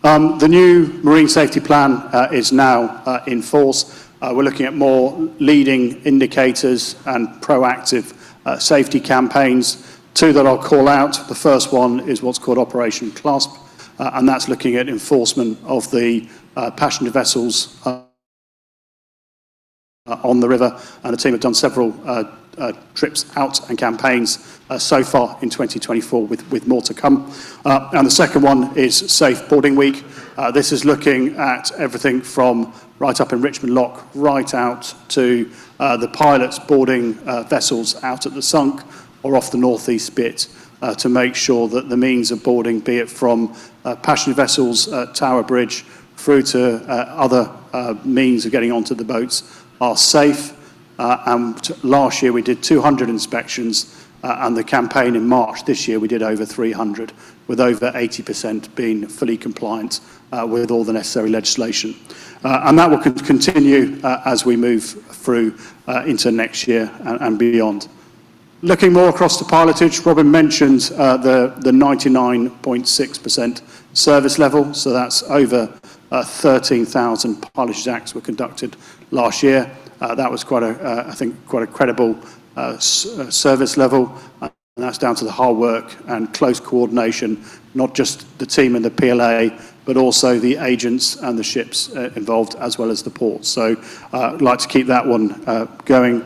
The new marine safety plan is now in force. We're looking at more leading indicators and proactive safety campaigns. Two that I'll call out. The first one is what's called Operation Clasp, and that's looking at enforcement of the passenger vessels on the river, and the team have done several trips out and campaigns so far in 2024 with more to come. And the second one is Safe Boarding Week. This is looking at everything from right up in Richmond Lock right out to the pilots boarding vessels out at the sunk or off the northeast bit to make sure that the means of boarding, be it from passenger vessels at Tower Bridge through to other means of getting onto the boats, are safe. And last year we did 200 inspections, and the campaign in March this year we did over 300, with over 80% being fully compliant with all the necessary legislation. And that will continue as we move through into next year and beyond. Looking more across the pilotage, Robin mentioned the 99.6% service level, so that's over 13,000 pilotage acts were conducted last year. That was quite I think quite a credible service level, and that's down to the hard work and close coordination, not just the team in the PLA, but also the agents and the ships involved, as well as the ports. So I'd like to keep that one going.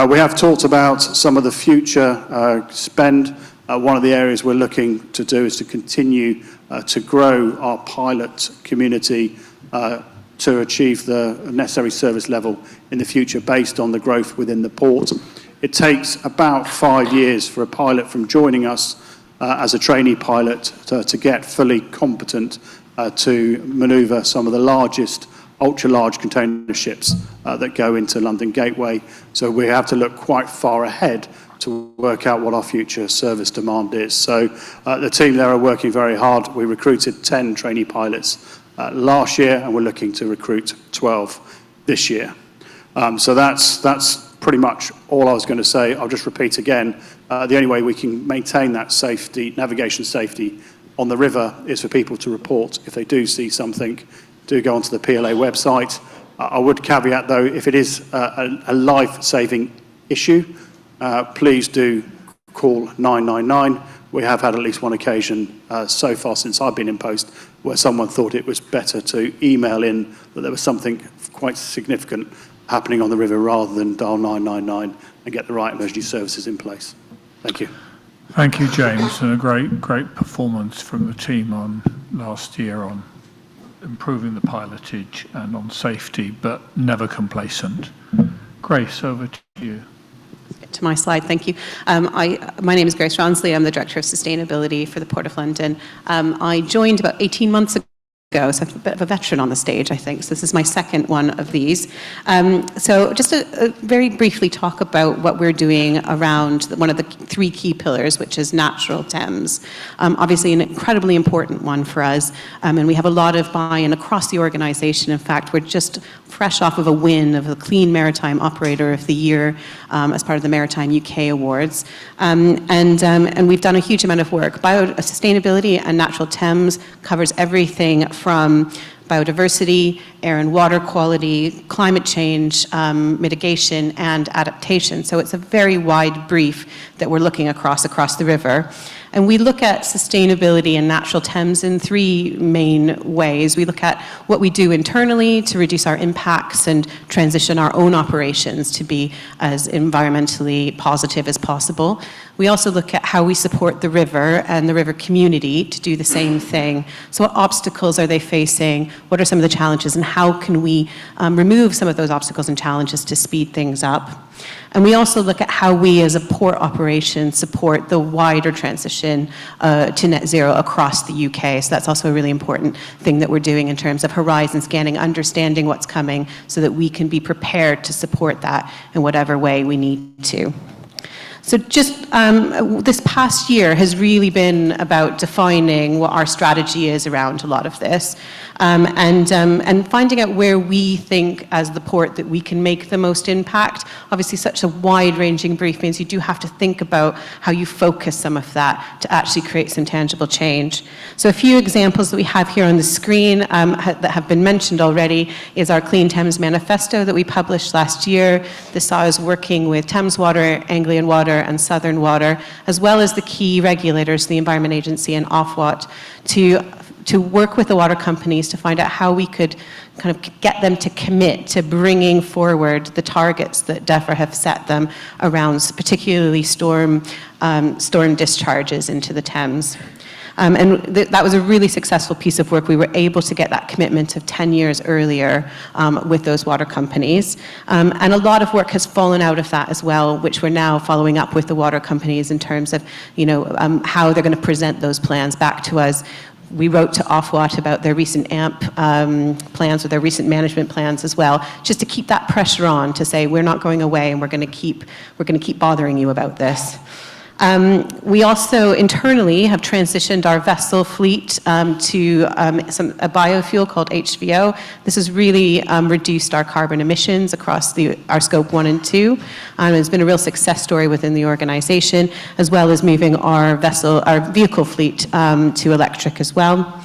We have talked about some of the future spend. One of the areas we're looking to do is to continue to grow our pilot community to achieve the necessary service level in the future based on the growth within the port. It takes about 5 years for a pilot from joining us as a trainee pilot to get fully competent to manoeuvre some of the largest ultra-large container ships that go into London Gateway. So we have to look quite far ahead to work out what our future service demand is. So the team there are working very hard. We recruited 10 trainee pilots last year, and we're looking to recruit 12 this year. So that's pretty much all I was going to say. I'll just repeat again, the only way we can maintain that safety, navigation safety on the river, is for people to report if they do see something. Do go onto the PLA website. I would caveat, though, if it is a life-saving issue, please do call 999. We have had at least one occasion so far since I've been in post where someone thought it was better to email in that there was something quite significant happening on the river rather than dial 999 and get the right emergency services in place. Thank you. Thank you, James, and a great performance from the team on last year on improving the pilotage and on safety, but never complacent. Grace, over to you. To my slide, thank you. My name is Grace Ronsley. I'm the Director of Sustainability for the Port of London. I joined about 18 months ago, so I'm a bit of a veteran on the stage, I think. So this is my second one of these. So just to very briefly talk about what we're doing around one of the 3 key pillars, which is natural Thames. Obviously an incredibly important one for us, and we have a lot of buy-in across the organisation. In fact, we're just fresh off of a win of the Clean Maritime Operator of the Year as part of the Maritime UK Awards. And we've done a huge amount of work. Sustainability and natural Thames covers everything from biodiversity, air and water quality, climate change, mitigation, and adaptation. So it's a very wide brief that we're looking across the river. And we look at sustainability and natural Thames in 3 main ways. We look at what we do internally to reduce our impacts and transition our own operations to be as environmentally positive as possible. We also look at how we support the river and the river community to do the same thing. So what obstacles are they facing? What are some of the challenges? And how can we remove some of those obstacles and challenges to speed things up? And we also look at how we as a port operation support the wider transition to net zero across the UK. So that's also a really important thing that we're doing in terms of horizon scanning, understanding what's coming so that we can be prepared to support that in whatever way we need to. So just this past year has really been about defining what our strategy is around a lot of this, and finding out where we think as the port that we can make the most impact. Obviously such a wide-ranging brief means you do have to think about how you focus some of that to actually create some tangible change. So a few examples that we have here on the screen that have been mentioned already is our Clean Thames Manifesto that we published last year. This saw us working with Thames Water, Anglian Water and Southern Water, as well as the key regulators, the Environment Agency and Ofwat, to work with the water companies to find out how we could kind of get them to commit to bringing forward the targets that DEFRA have set them around, particularly storm discharges into the Thames. That was a really successful piece of work. We were able to get that commitment of 10 years earlier with those water companies. And a lot of work has fallen out of that as well, which we're now following up with the water companies in terms of, how they're going to present those plans back to us. We wrote to Ofwat about their recent AMP plans or their recent management plans as well, just to keep that pressure on to say we're not going away and we're going to keep bothering you about this. We also internally have transitioned our vessel fleet to a biofuel called HVO. This has really reduced our carbon emissions across our scope 1 and 2. It's been a real success story within the organization, as well as moving our vehicle fleet to electric as well.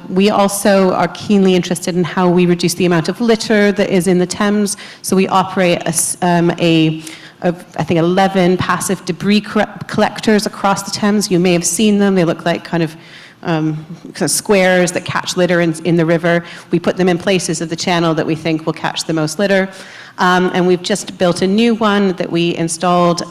We also are keenly interested in how we reduce the amount of litter that is in the Thames. So we operate I think 11 passive debris collectors across the Thames. You may have seen them. They look like kind of squares that catch litter in the river. We put them in places of the channel that we think will catch the most litter. And we've just built a new one that we installed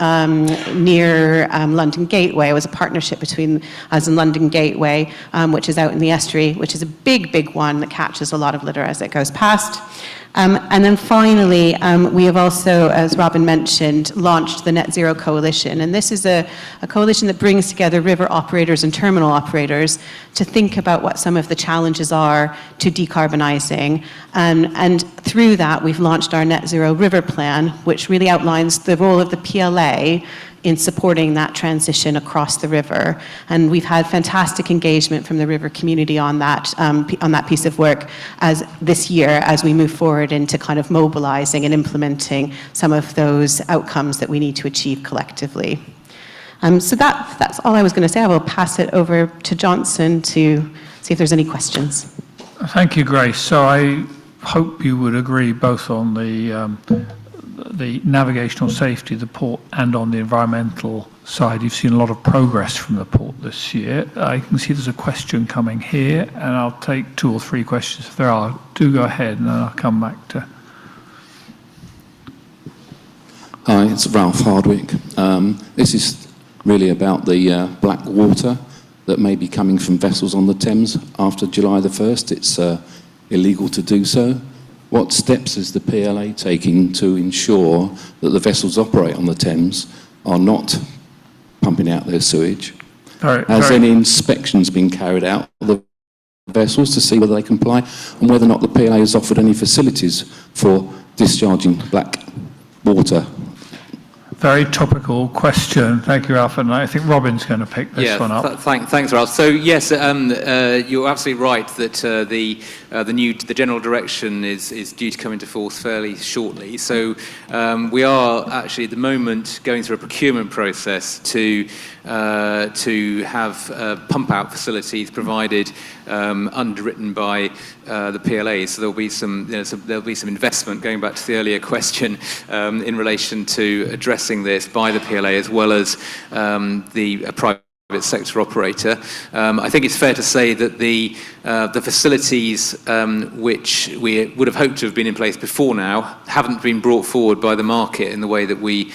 near London Gateway. It was a partnership between us and London Gateway, which is out in the estuary, which is a big, big one that catches a lot of litter as it goes past. And then finally, we have also, as Robin mentioned, launched the Net Zero Coalition. And this is a coalition that brings together river operators and terminal operators to think about what some of the challenges are to decarbonising. And through that, we've launched our Net Zero River Plan, which really outlines the role of the PLA in supporting that transition across the river. And we've had fantastic engagement from the river community on that piece of work this year as we move forward into kind of mobilizing and implementing some of those outcomes that we need to achieve collectively. So that's all I was going to say. I will pass it over to Johnson to see if there's any questions. Thank you, Grace. So I hope you would agree both on the navigational safety of the port and on the environmental side. You've seen a lot of progress from the port this year. I can see there's a question coming here, and I'll take 2 or 3 questions if there are. Do go ahead, and then I'll come back to... Hi, it's Ralph Hardwick. This is really about the black water that may be coming from vessels on the Thames after July the 1st. It's illegal to do so. What steps is the PLA taking to ensure that the vessels operate on the Thames are not pumping out their sewage? Has any inspections been carried out of the vessels to see whether they comply, and whether or not the PLA has offered any facilities for discharging black water? Very topical question. Thank you, Ralph. And I think Robin's going to pick this one up. Thanks, Ralph. So yes, you're absolutely right that the general direction is due to come into force fairly shortly. So we are actually at the moment going through a procurement process to have pump out facilities provided underwritten by the PLA. So there'll be some investment, going back to the earlier question, in relation to addressing this by the PLA as well as the private sector operator. I think it's fair to say that the facilities which we would have hoped to have been in place before now haven't been brought forward by the market in the way that we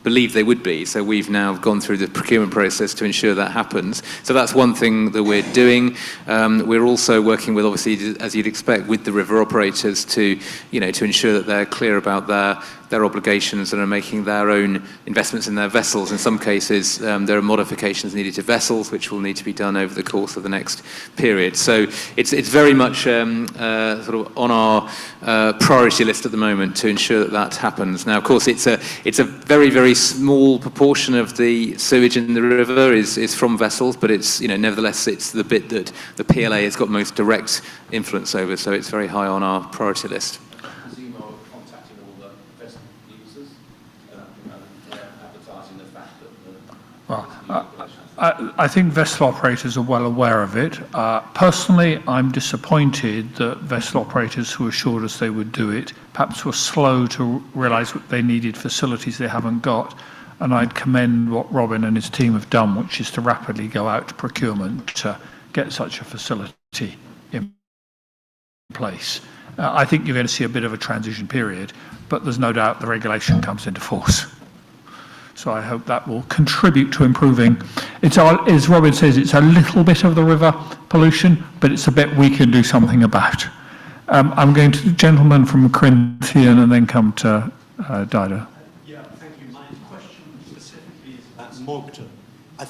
believed they would be. So we've now gone through the procurement process to ensure that happens. So that's one thing that we're doing. We're also working with, obviously, as you'd expect, with the river operators to ensure that they're clear about their obligations and are making their own investments in their vessels. In some cases, there are modifications needed to vessels, which will need to be done over the course of the next period. So it's very much sort of on our priority list at the moment to ensure that that happens. Now, of course, it's a very, very small proportion of the sewage in the river is from vessels, but it's nevertheless it's the bit that the PLA has got most direct influence over. So it's very high on our priority list. Well, I think vessel operators are well aware of it. Personally, I'm disappointed that vessel operators who assured us they would do it perhaps were slow to realise that they needed facilities they haven't got. And I'd commend what Robin and his team have done, which is to rapidly go out to procurement to get such a facility in place. I think you're going to see a bit of a transition period, but there's no doubt the regulation comes into force. So I hope that will contribute to improving. As Robin says, it's a little bit of the river pollution, but it's a bit we can do something about. I'm going to the gentleman from Corinthian and then come to Dido. Yeah, thank you. My question specifically is about Mogden. I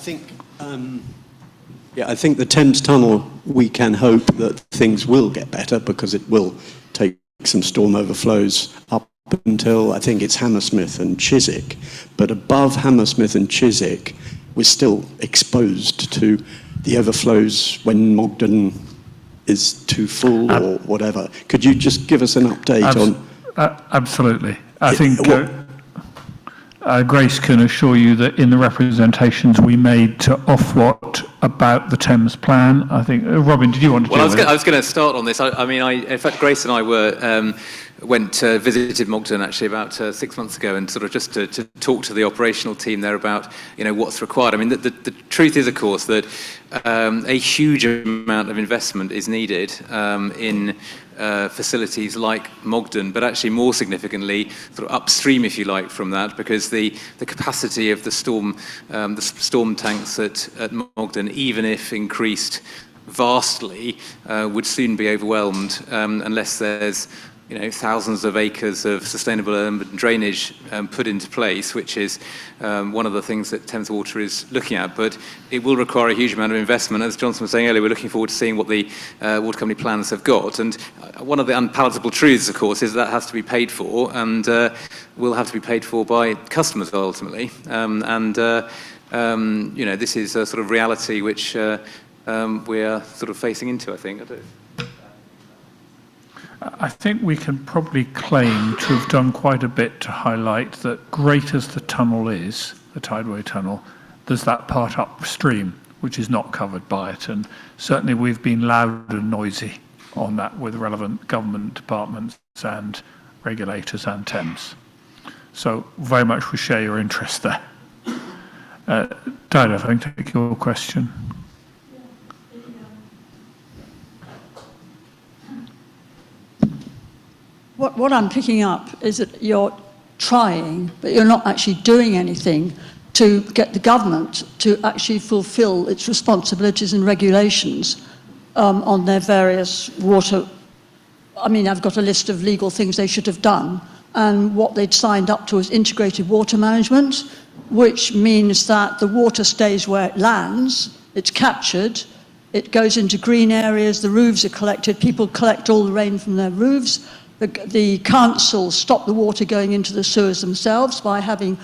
think the Thames Tunnel, we can hope that things will get better because it will take some storm overflows up until I think it's Hammersmith and Chiswick, but above Hammersmith and Chiswick, we're still exposed to the overflows when Mogden is too full or whatever. Could you just give us an update on? Absolutely. I think Grace can assure you that in the representations we made to Ofwat about the Thames plan, I think, Robin, did you want to Well, I was going to start on this. In fact, Grace and I visited Mogden actually about 6 months ago and sort of just to talk to the operational team there about, what's required. I mean, the truth is, of course, that a huge amount of investment is needed in facilities like Mogden, but actually more significantly, sort of upstream, if you like, from that, because the capacity of the storm tanks at Mogden, even if increased vastly, would soon be overwhelmed unless there's thousands of acres of sustainable urban drainage put into place, which is one of the things that Thames Water is looking at. But it will require a huge amount of investment. As Johnson was saying earlier, we're looking forward to seeing what the water company plans have got. And one of the unpalatable truths, of course, is that has to be paid for and will have to be paid for by customers ultimately. This is a sort of reality which we are sort of facing into, I think. I think we can probably claim to have done quite a bit to highlight that great as the tunnel is, the Tideway Tunnel, there's that part upstream which is not covered by it. And certainly we've been loud and noisy on that with relevant government departments and regulators and Thames. So very much we share your interest there. Dido, if I can take your question. What I'm picking up is that you're trying, but you're not actually doing anything to get the government to actually fulfill its responsibilities and regulations on their various water. I mean, I've got a list of legal things they should have done, and what they'd signed up to is integrated water management, which means that the water stays where it lands, it's captured, it goes into green areas, the roofs are collected, people collect all the rain from their roofs. The council stop the water going into the sewers themselves by having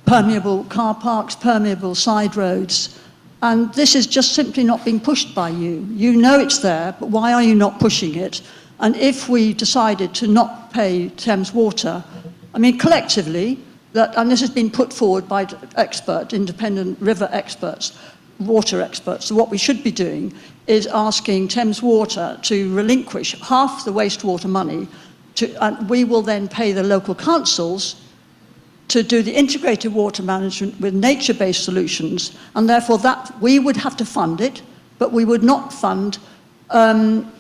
permeable car parks, permeable side roads. And this is just simply not being pushed by you. You know it's there, but why are you not pushing it? And if we decided to not pay Thames Water, I mean, collectively, and this has been put forward by independent river experts, water experts, so what we should be doing is asking Thames Water to relinquish half the wastewater money and we will then pay the local councils to do the integrated water management with nature-based solutions, and therefore that we would have to fund it, but we would not fund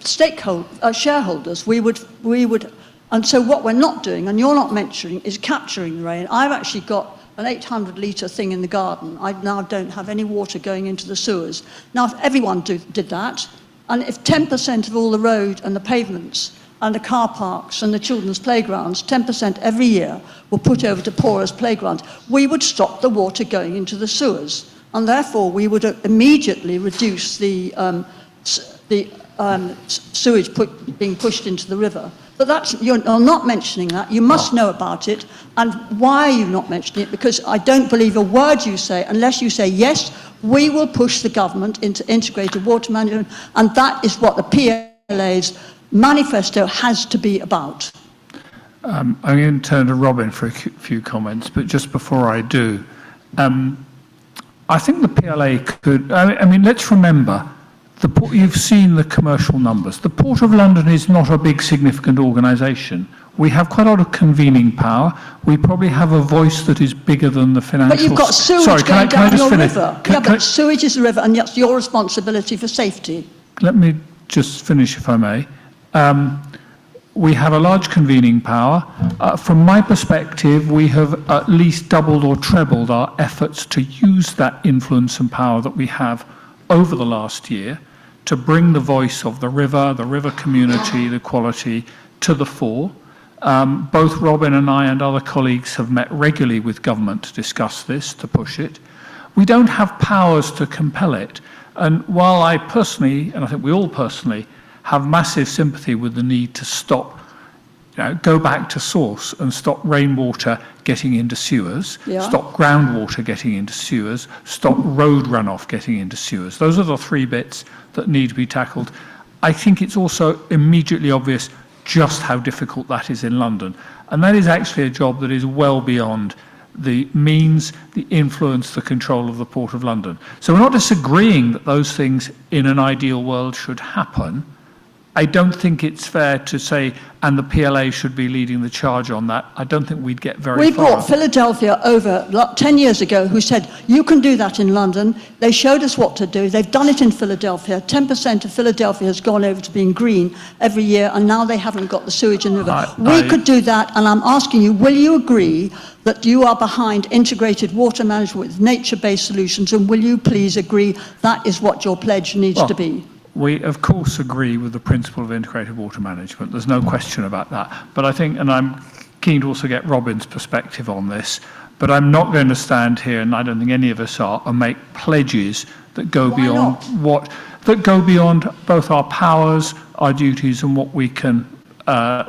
shareholders. We would, and so what we're not doing, and you're not mentioning, is capturing the rain. I've actually got an 800 litre thing in the garden, I now don't have any water going into the sewers. Now, if everyone did that, and if 10% of all the road and the pavements and the car parks and the children's playgrounds, 10% every year, were put over to porous playgrounds, we would stop the water going into the sewers. And therefore, we would immediately reduce the sewage being pushed into the river. But you're not mentioning that. You must know about it. And why are you not mentioning it? Because I don't believe a word you say unless you say, yes, we will push the government into integrated water management, and that is what the PLA's manifesto has to be about. I'm going to turn to Robin for a few comments, but just before I do, I think the PLA could, I mean, let's remember, you've seen the commercial numbers. The Port of London is not a big, significant organisation. We have quite a lot of convening power. We probably have a voice that is bigger than the financial... But you've got sewage going down your river. Yeah, but sewage is the river, and that's your responsibility for safety. Let me just finish, if I may. We have a large convening power. From my perspective, we have at least doubled or trebled our efforts to use that influence and power that we have over the last year to bring the voice of the river community, the quality to the fore. Both Robin and I and other colleagues have met regularly with government to discuss this, to push it. We don't have powers to compel it. And while I personally, and I think we all personally, have massive sympathy with the need to stop, go back to source and stop rainwater getting into sewers, stop groundwater getting into sewers, stop road runoff getting into sewers. Those are the three bits that need to be tackled. I think it's also immediately obvious just how difficult that is in London. And that is actually a job that is well beyond the means, the influence, the control of the Port of London. So we're not disagreeing that those things in an ideal world should happen. I don't think it's fair to say, and the PLA should be leading the charge on that. I don't think we'd get very far. We brought Philadelphia over 10 years ago, who said, you can do that in London. They showed us what to do. They've done it in Philadelphia. 10% of Philadelphia has gone over to being green every year, and now they haven't got the sewage in the river. We could do that, and I'm asking you, will you agree that you are behind integrated water management with nature-based solutions, and will you please agree that is what your pledge needs to be? We, of course, agree with the principle of integrated water management. There's no question about that. But I think, and I'm keen to also get Robin's perspective on this, but I'm not going to stand here, and I don't think any of us are, and make pledges that go beyond that go beyond both our powers, our duties, and what we can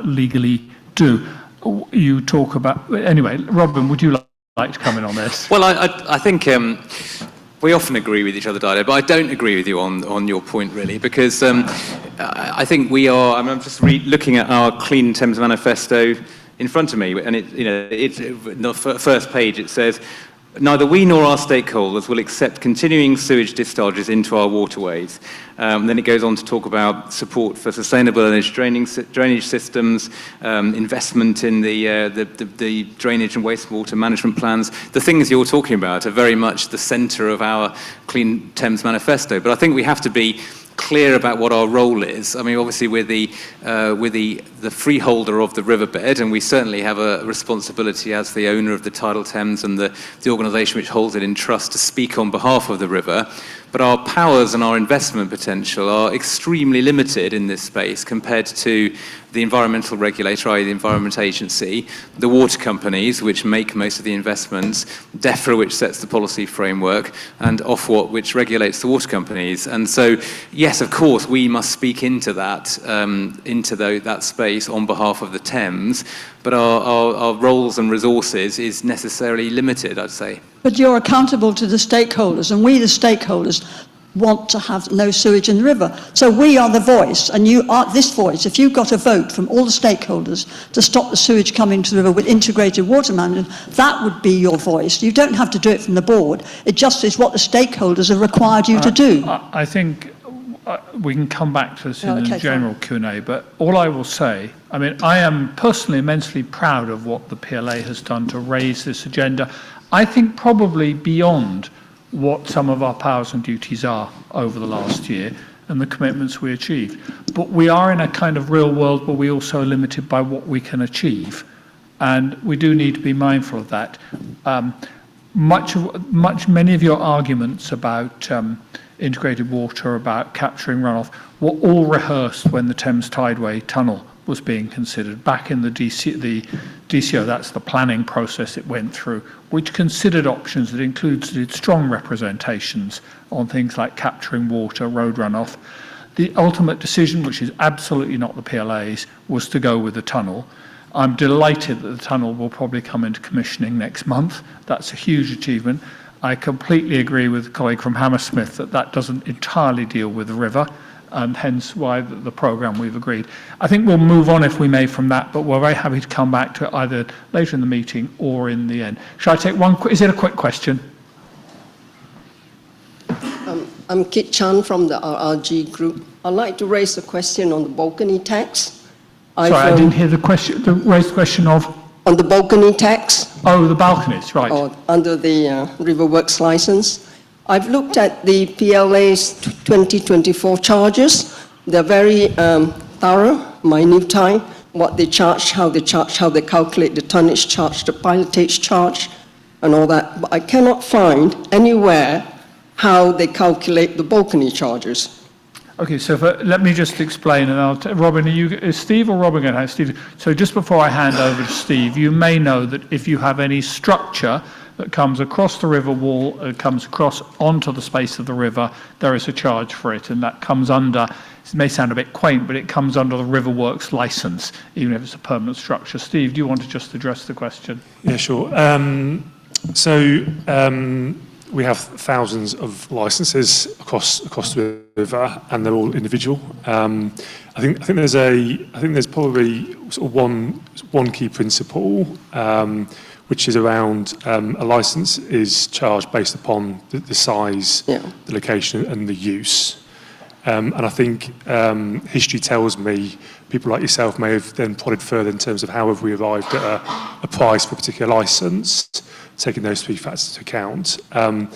legally do. You talk about... Anyway, Robin, would you like to come in on this? Well, I think... we often agree with each other, Dido, but I don't agree with you on your point, really, because I think we are... I'm just looking at our Clean Thames Manifesto in front of me, and it's the first page. It says, neither we nor our stakeholders will accept continuing sewage discharges into our waterways. Then it goes on to talk about support for sustainable drainage systems, investment in the drainage and wastewater management plans. The things you're talking about are very much the centre of our Clean Thames Manifesto. But I think we have to be clear about what our role is. I mean, obviously we're the freeholder of the riverbed, and we certainly have a responsibility as the owner of the tidal Thames and the organisation which holds it in trust to speak on behalf of the river. But our powers and our investment potential are extremely limited in this space compared to the environmental regulator, i.e. the Environment Agency, the water companies, which make most of the investments, DEFRA, which sets the policy framework, and Ofwat, which regulates the water companies. And so, yes, of course, we must speak into that, that space on behalf of the Thames, but our roles and resources is necessarily limited, I'd say. But you're accountable to the stakeholders, and we, the stakeholders, want to have no sewage in the river. So we are the voice, and you are this voice. If you got a vote from all the stakeholders to stop the sewage coming to the river with integrated water management, that would be your voice. You don't have to do it from the board. It just is what the stakeholders have required you to do. I think we can come back to this in the general Q&A, but all I will say, I mean, I am personally immensely proud of what the PLA has done to raise this agenda. I think probably beyond what some of our powers and duties are over the last year and the commitments we achieved. But we are in a kind of real world where we also are limited by what we can achieve. And we do need to be mindful of that. many of your arguments about integrated water, about capturing runoff, were all rehearsed when the Thames Tideway Tunnel was being considered back in the DCO. That's the planning process it went through, which considered options that included strong representations on things like capturing water, road runoff. The ultimate decision, which is absolutely not the PLA's, was to go with the tunnel. I'm delighted that the tunnel will probably come into commissioning next month. That's a huge achievement. I completely agree with a colleague from Hammersmith that that doesn't entirely deal with the river, and hence why the programme we've agreed. I think we'll move on, if we may, from that, but we're very happy to come back to it either later in the meeting or in the end. Shall I take one? Is it a quick question? I'm Kit Chan from the RRG group. I'd like to raise a question on the balcony tax. Sorry, I didn't hear the question. Raise the question of? On the balcony tax. Oh, the balconies, right. Or under the Riverworks license. I've looked at the PLA's 2024 charges. They're very thorough, minute, what they charge, how they calculate the tonnage charge, the pilotage charge, and all that. But I cannot find anywhere how they calculate the balcony charges. Okay, so let me just explain, and Robin, is Steve or Robin going to have Steve? So just before I hand over to Steve, you may know that if you have any structure that comes across the river wall, comes across onto the space of the river, there is a charge for it, and that comes under, it may sound a bit quaint, but it comes under the Riverworks license, even if it's a permanent structure. Steve, do you want to just address the question? Yeah, sure. We have thousands of licenses across the river, and they're all individual. I think there's probably sort of one key principle, which is around a license is charged based upon the size, the location, and the use. And I think history tells me people like yourself may have then prodded further in terms of how have we arrived at a price for a particular license, taking those three factors into account. And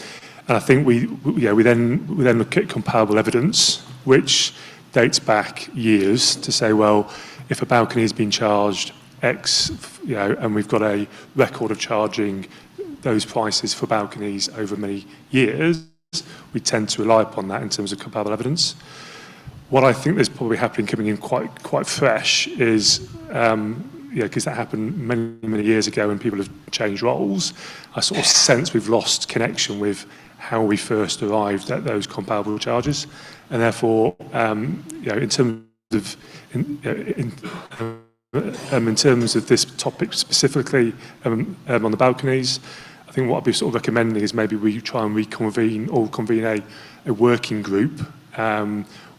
I think we then look at comparable evidence, which dates back years to say, well, if a balcony has been charged X, and we've got a record of charging those prices for balconies over many years, we tend to rely upon that in terms of comparable evidence. What I think is probably happening coming in quite fresh is, because that happened many years ago when people have changed roles, I sort of sense we've lost connection with how we first arrived at those comparable charges, and therefore, in terms of this topic specifically on the balconies, I think what I'd be sort of recommending is maybe we try and convene a working group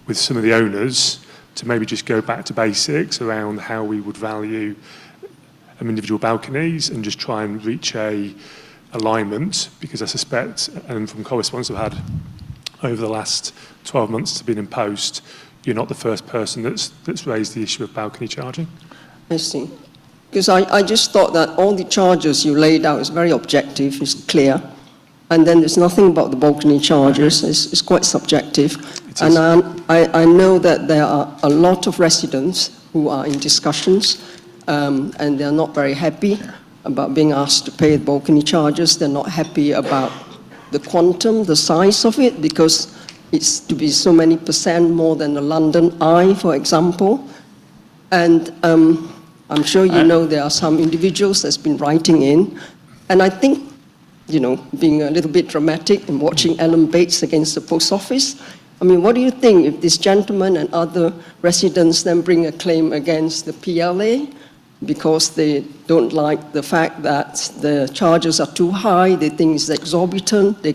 with some of the owners to maybe just go back to basics around how we would value individual balconies and just try and reach a alignment, because I suspect, and from correspondence I've had over the last 12 months to being in post, you're not the first person that's raised the issue of balcony charging. I see. Because I just thought that all the charges you laid out is very objective, it's clear, and then there's nothing about the balcony charges, it's quite subjective. And I know that there are a lot of residents who are in discussions, and they're not very happy about being asked to pay the balcony charges. They're not happy about the quantum, the size of it, because it's to be so many percent more than the London Eye, for example. And I'm sure you know there are some individuals that's been writing in, and I think, being a little bit dramatic and watching Ellen Bates against the post office, I mean, what do you think if this gentleman and other residents then bring a claim against the PLA because they don't like the fact that the charges are too high, they think it's exorbitant, they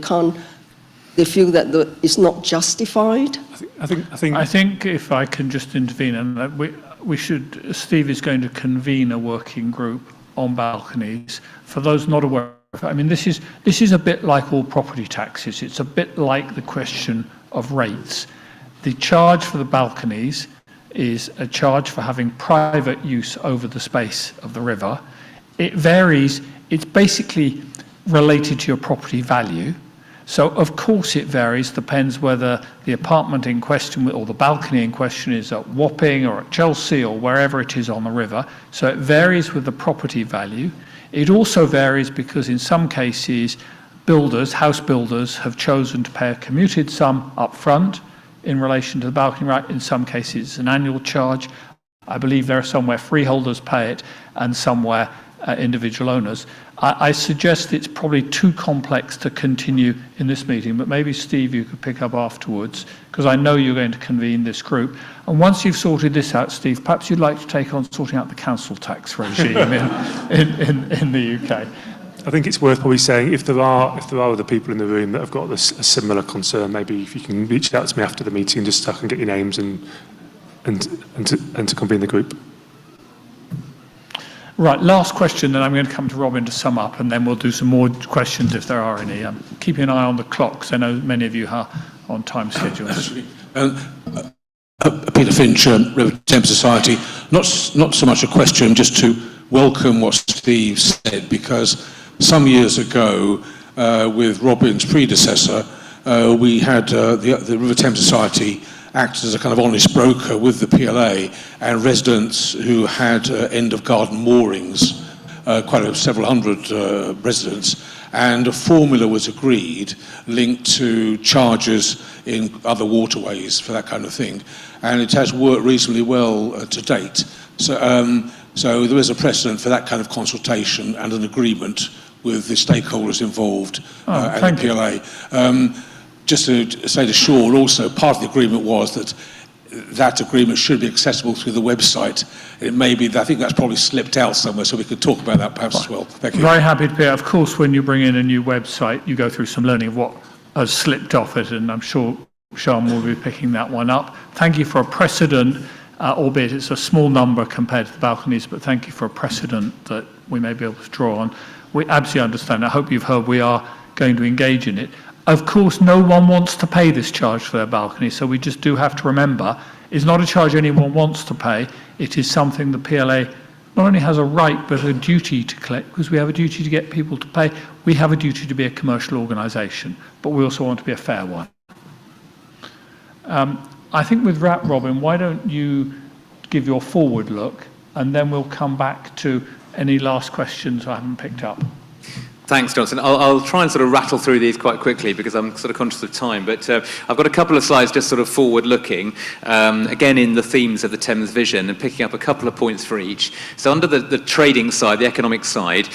feel that it's not justified? I think if I can just intervene, and we should, Steve is going to convene a working group on balconies. For those not aware of it, I mean, this is a bit like all property taxes. It's a bit like the question of rates. The charge for the balconies is a charge for having private use over the space of the river. It varies. It's basically related to your property value. So, of course, it varies, depends whether the apartment in question or the balcony in question is at Wapping or at Chelsea or wherever it is on the river. So it varies with the property value. It also varies because in some cases, builders, house builders, have chosen to pay a commuted sum up front in relation to the balcony right. In some cases, it's an annual charge. I believe there are some where freeholders pay it and some where individual owners. I suggest it's probably too complex to continue in this meeting, but maybe, Steve, you could pick up afterwards, because I know you're going to convene this group. And once you've sorted this out, Steve, perhaps you'd like to take on sorting out the council tax regime in the UK. I think it's worth probably saying if there are other people in the room that have got a similar concern, maybe if you can reach out to me after the meeting, just so I can get your names and to convene the group. Right, last question, then I'm going to come to Robin to sum up, and then we'll do some more questions if there are any. Keeping an eye on the clock, because I know many of you are on time schedules. Peter Finch, River Thames Society. Not so much a question, just to welcome what Steve said, because some years ago, with Robin's predecessor, we had the River Thames Society acted as a kind of honest broker with the PLA and residents who had end-of-garden moorings, several hundred residents, and a formula was agreed linked to charges in other waterways for that kind of thing, and it has worked reasonably well to date. So there is a precedent for that kind of consultation and an agreement with the stakeholders involved and the PLA. Just to say to Sean, also part of the agreement was that agreement should be accessible through the website. It may be, I think that's probably slipped out somewhere, so we could talk about that perhaps as well. Thank you. Very happy to be. Of course, when you bring in a new website, you go through some learning of what has slipped off it, and I'm sure Sean will be picking that one up. Thank you for a precedent, albeit it's a small number compared to the balconies, but thank you for a precedent that we may be able to draw on. We absolutely understand. I hope you've heard we are going to engage in it. Of course, no one wants to pay this charge for their balcony, so we just do have to remember it's not a charge anyone wants to pay. It is something the PLA not only has a right but a duty to collect, because we have a duty to get people to pay. We have a duty to be a commercial organisation, but we also want to be a fair one. I think with that, Robin, why don't you give your forward look, and then we'll come back to any last questions I haven't picked up. Thanks, Johnson. I'll try and sort of rattle through these quite quickly because I'm sort of conscious of time, but I've got a couple of slides just sort of forward-looking, again in the themes of the Thames Vision and picking up a couple of points for each. So under the trading side, the economic side,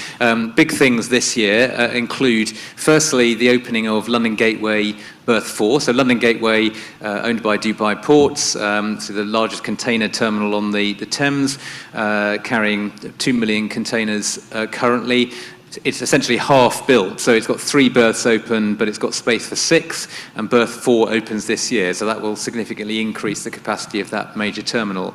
big things this year include, firstly, the opening of London Gateway Berth 4. So London Gateway, owned by Dubai Ports, so the largest container terminal on the Thames, carrying 2 million containers currently. It's essentially half built, so it's got 3 berths open, but it's got space for 6, and berth 4 opens this year, so that will significantly increase the capacity of that major terminal.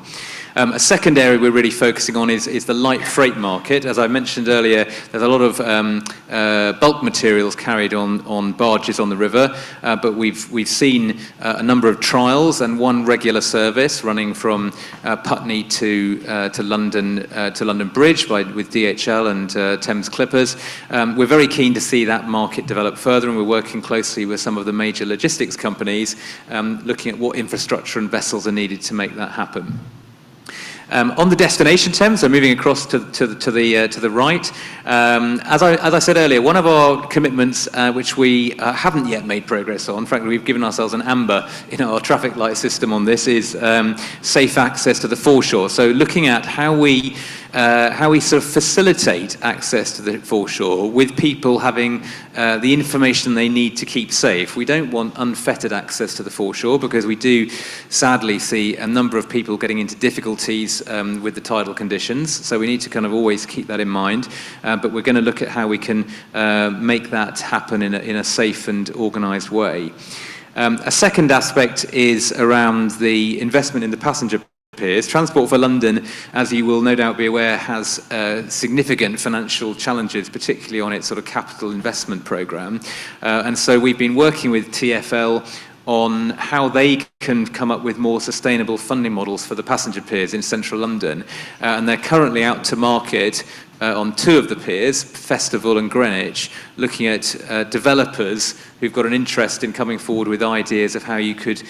A second area we're really focusing on is the light freight market. As I mentioned earlier, there's a lot of bulk materials carried on barges on the river, but we've seen a number of trials and one regular service running from Putney to London Bridge with DHL and Thames Clippers. We're very keen to see that market develop further, and we're working closely with some of the major logistics companies, looking at what infrastructure and vessels are needed to make that happen. On the destination Thames, so moving across to the right, as I said earlier, one of our commitments, which we haven't yet made progress on, frankly, we've given ourselves an amber in our traffic light system on this, is safe access to the foreshore. So looking at how we sort of facilitate access to the foreshore with people having the information they need to keep safe. We don't want unfettered access to the foreshore because we do sadly see a number of people getting into difficulties with the tidal conditions. So we need to kind of always keep that in mind. But we're going to look at how we can make that happen in a safe and organised way. A second aspect is around the investment in the passenger piers. Transport for London, as you will no doubt be aware, has significant financial challenges, particularly on its sort of capital investment programme. And so we've been working with TfL on how they can come up with more sustainable funding models for the passenger piers in central London. And they're currently out to market on two of the piers, Festival and Greenwich, looking at developers who've got an interest in coming forward with ideas of how you could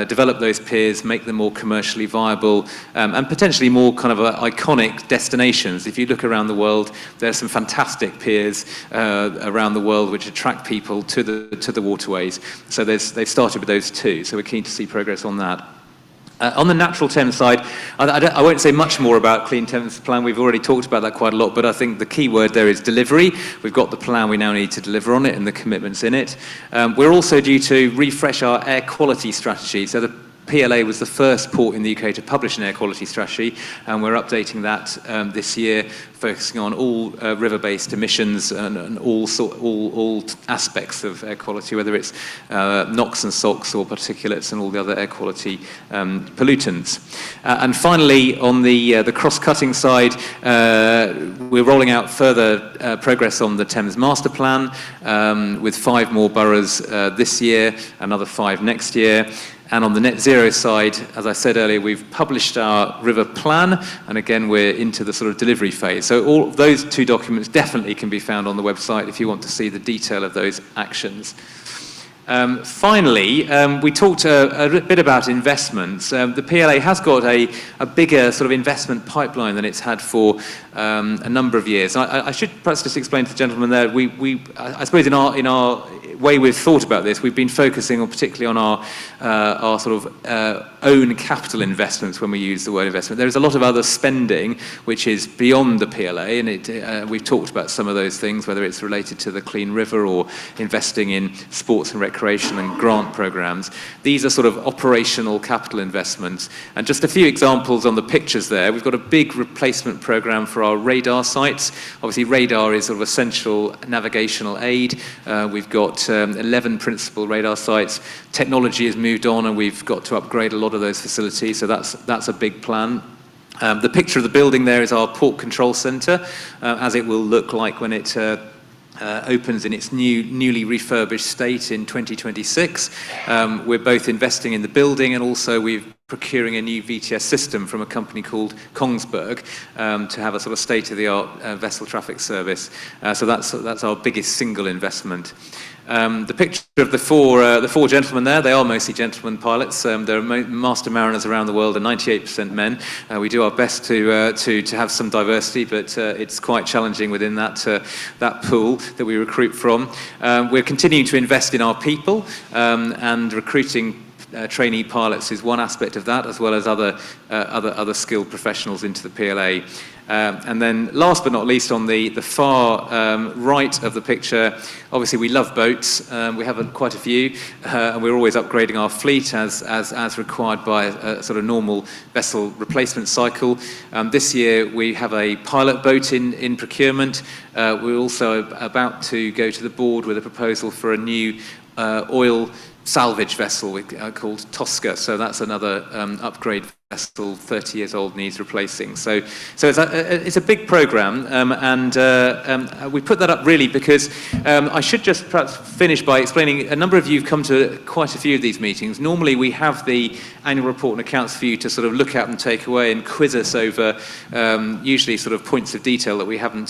develop those piers, make them more commercially viable, and potentially more kind of iconic destinations. If you look around the world, there are some fantastic piers around the world which attract people to the waterways. So they've started with those two. So we're keen to see progress on that. On the natural Thames side, I won't say much more about Clean Thames Plan. We've already talked about that quite a lot, but I think the key word there is delivery. We've got the plan, we now need to deliver on it and the commitments in it. We're also due to refresh our air quality strategy. So the PLA was the first port in the UK to publish an air quality strategy, and we're updating that this year, focusing on all river-based emissions and all aspects of air quality, whether it's NOx and SOx or particulates and all the other air quality pollutants. And finally, on the cross-cutting side, we're rolling out further progress on the Thames Master Plan with 5 more boroughs this year, another 5 next year. And on the net zero side, as I said earlier, we've published our river plan, and again, we're into the sort of delivery phase. So all of those 2 documents definitely can be found on the website if you want to see the detail of those actions. Finally, we talked a bit about investments. The PLA has got a bigger sort of investment pipeline than it's had for a number of years. I should perhaps just explain to the gentleman there, I suppose in our way we've thought about this, we've been focusing on particularly on our sort of own capital investments when we use the word investment. There is a lot of other spending which is beyond the PLA, and we've talked about some of those things, whether it's related to the Clean River or investing in sports and recreation and grant programs. These are sort of operational capital investments. And just a few examples on the pictures there. We've got a big replacement program for our radar sites. Obviously, radar is sort of essential navigational aid. We've got 11 principal radar sites. Technology has moved on, and we've got to upgrade a lot of those facilities, so that's a big plan. The picture of the building there is our port control centre, as it will look like when it opens in its newly refurbished state in 2026. We're both investing in the building, and also we're procuring a new VTS system from a company called Kongsberg to have a sort of state-of-the-art vessel traffic service. So that's our biggest single investment. The picture of the four gentlemen there, they are mostly gentlemen pilots. There are master mariners around the world, and 98% men. We do our best to have some diversity, but it's quite challenging within that pool that we recruit from. We're continuing to invest in our people, and recruiting trainee pilots is one aspect of that, as well as other skilled professionals into the PLA. And then last but not least, on the far right of the picture, obviously we love boats. We have quite a few, and we're always upgrading our fleet as required by a sort of normal vessel replacement cycle. This year we have a pilot boat in procurement. We're also about to go to the board with a proposal for a new oil salvage vessel called Tosca. So that's another upgrade vessel, 30 years old, needs replacing. So it's a big program, and we put that up really because I should just perhaps finish by explaining, a number of you have come to quite a few of these meetings. Normally we have the annual report and accounts for you to sort of look at and take away and quiz us over usually sort of points of detail that we haven't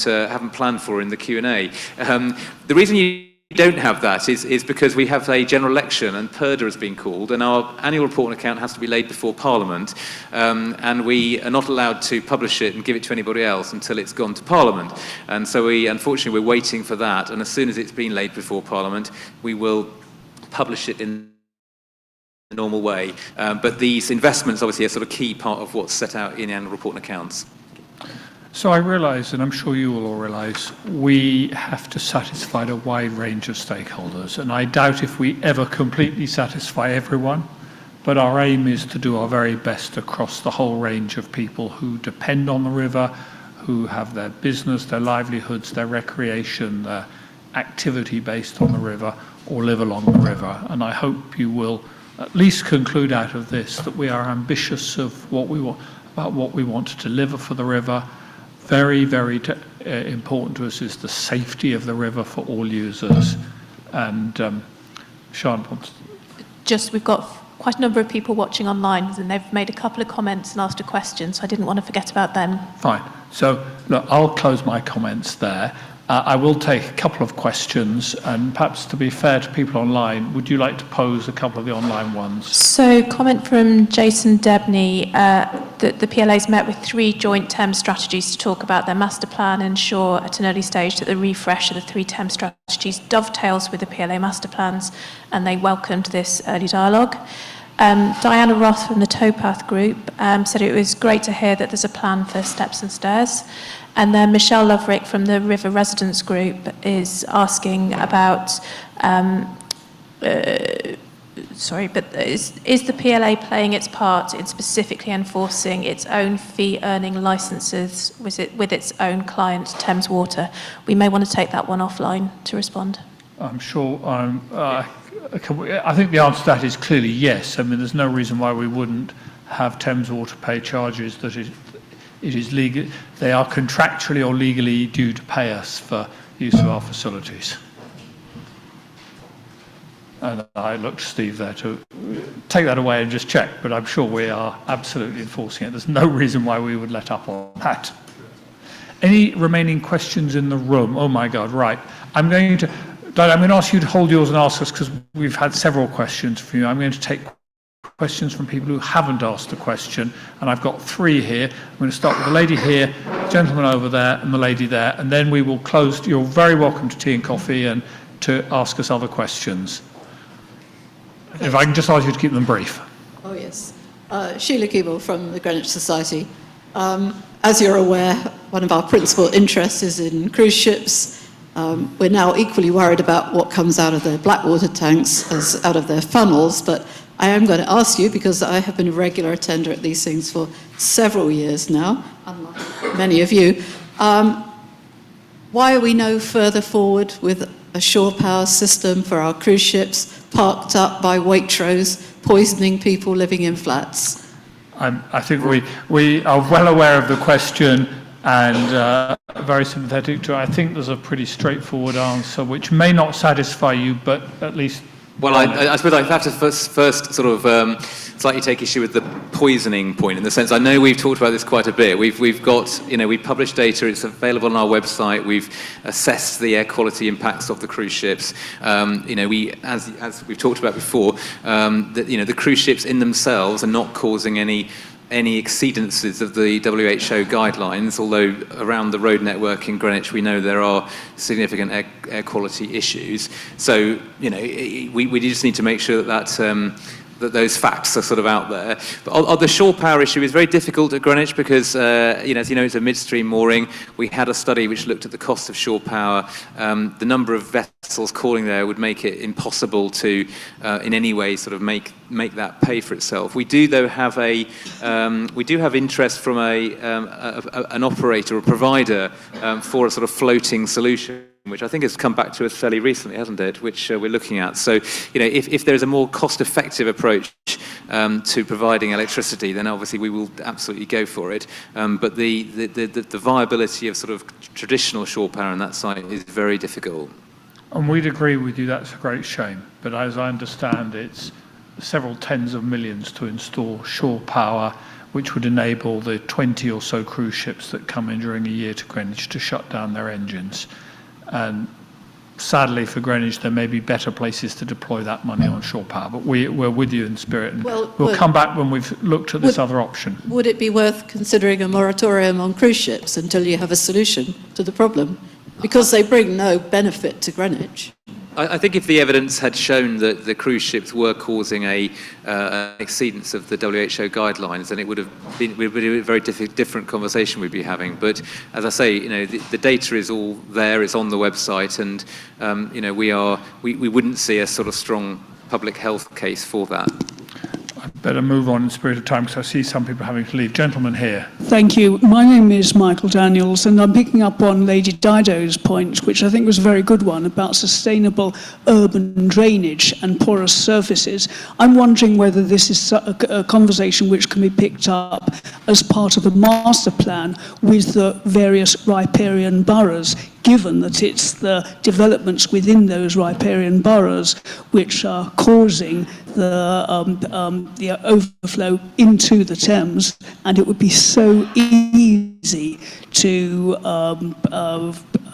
planned for in the Q&A. The reason you don't have that is because we have a general election, and PERDA has been called, and our annual report and account has to be laid before Parliament, and we are not allowed to publish it and give it to anybody else until it's gone to Parliament. And so unfortunately we're waiting for that, and as soon as it's been laid before Parliament, we will publish it in the normal way. But these investments obviously are sort of key part of what's set out in the annual report and accounts. So I realise, and I'm sure you will all realise, we have to satisfy a wide range of stakeholders, and I doubt if we ever completely satisfy everyone, but our aim is to do our very best across the whole range of people who depend on the river, who have their business, their livelihoods, their recreation, their activity based on the river, or live along the river. And I hope you will at least conclude out of this that we are ambitious of what we want, about what we want to deliver for the river. Very, very important to us is the safety of the river for all users. And Sian wants... Just, we've got quite a number of people watching online, and they've made a couple of comments and asked a question, so I didn't want to forget about them. Fine. So, look, I'll close my comments there. I will take a couple of questions, and perhaps to be fair to people online, would you like to pose a couple of the online ones? So, comment from Jason Debney that the PLA's met with 3 joint Thames strategies to talk about their master plan and ensure at an early stage that the refresh of the 3 Thames strategies dovetails with the PLA master plans, and they welcomed this early dialogue. Diana Roth from the Towpath Group said it was great to hear that there's a plan for steps and stairs. And then Michelle Loverick from the River Residents Group is asking about, is the PLA playing its part in specifically enforcing its own fee-earning licences with its own client, Thames Water? We may want to take that one offline to respond. I'm sure, I think the answer to that is clearly yes. I mean, there's no reason why we wouldn't have Thames Water pay charges that it is legal. They are contractually or legally due to pay us for use of our facilities. And I look to Steve there to take that away and just check, but I'm sure we are absolutely enforcing it. There's no reason why we would let up on that. Any remaining questions in the room? Oh my God, right. I'm going to ask you to hold yours and ask us, because we've had several questions from you. I'm going to take questions from people who haven't asked a question, and I've got 3 here. I'm going to start with the lady here, the gentleman over there, and the lady there, and then we will close. You're very welcome to tea and coffee and to ask us other questions. Okay. If I can just ask you to keep them brief. Oh, yes. Sheila Keeble from the Greenwich Society. As you're aware, one of our principal interests is in cruise ships. We're now equally worried about what comes out of their blackwater tanks as out of their funnels, but I am going to ask you, because I have been a regular attender at these things for several years now, unlike many of you, why are we no further forward with a shore power system for our cruise ships parked up by Waitrose, poisoning people living in flats? I think we are well aware of the question and very sympathetic to it. I think there's a pretty straightforward answer, which may not satisfy you, but at least... Well, I suppose I have to first sort of slightly take issue with the poisoning point, in the sense I know we've talked about this quite a bit. We've got, we publish data, it's available on our website. We've assessed the air quality impacts of the cruise ships. We, as we've talked about before, the cruise ships in themselves are not causing any exceedances of the WHO guidelines, although around the road network in Greenwich we know there are significant air quality issues. So, we just need to make sure that those facts are sort of out there. But the shore power issue is very difficult at Greenwich because, as you know, it's a midstream mooring. We had a study which looked at the cost of shore power. The number of vessels calling there would make it impossible to, in any way, sort of make that pay for itself. We do, though, have interest from an operator or provider for a sort of floating solution, which I think has come back to us fairly recently, hasn't it, which we're looking at. So, if there's a more cost-effective approach to providing electricity, then obviously we will absolutely go for it. But the viability of sort of traditional shore power on that site is very difficult. And we'd agree with you, that's a great shame. But as I understand, it's several tens of millions to install shore power, which would enable the 20 or so cruise ships that come in during a year to Greenwich to shut down their engines. And sadly for Greenwich, there may be better places to deploy that money on shore power. But we're with you in spirit, and we'll come back when we've looked at this other option. Would it be worth considering a moratorium on cruise ships until you have a solution to the problem? Because they bring no benefit to Greenwich. I think if the evidence had shown that the cruise ships were causing an exceedance of the WHO guidelines, then it would have been a very different conversation we'd be having. But as I say, the data is all there, it's on the website, and we wouldn't see a sort of strong public health case for that. Better move on in spirit of time, because I see some people having to leave. Gentleman here. Thank you. My name is Michael Daniels, and I'm picking up on Lady Dido's point, which I think was a very good one, about sustainable urban drainage and porous surfaces. I'm wondering whether this is a conversation which can be picked up as part of the master plan with the various riparian boroughs, given that it's the developments within those riparian boroughs which are causing the overflow into the Thames, and it would be so easy to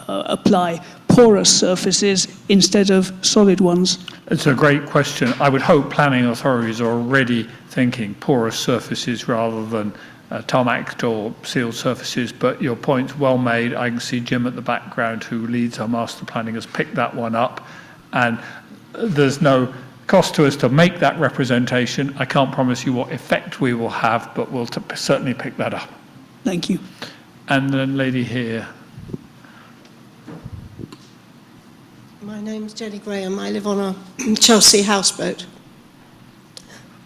apply porous surfaces instead of solid ones? It's a great question. I would hope planning authorities are already thinking porous surfaces rather than tarmacked or sealed surfaces, but your point's well made. I can see Jim at the background, who leads our master planning, has picked that one up, and there's no cost to us to make that representation. I can't promise you what effect we will have, but we'll certainly pick that up. Thank you. And then lady here. My name's Jenny Graham. I live on a Chelsea houseboat.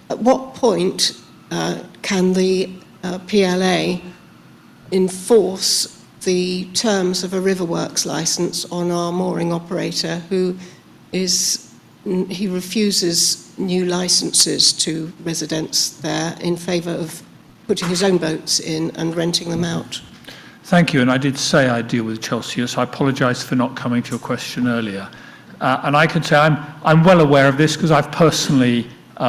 At what point can the PLA enforce the terms of a riverworks licence on our mooring operator who he refuses new licences to residents there in favour of putting his own boats in and renting them out? Thank you, and I did say I deal with Chelsea, so I apologise for not coming to your question earlier. And I can say I'm well aware of this because I've personally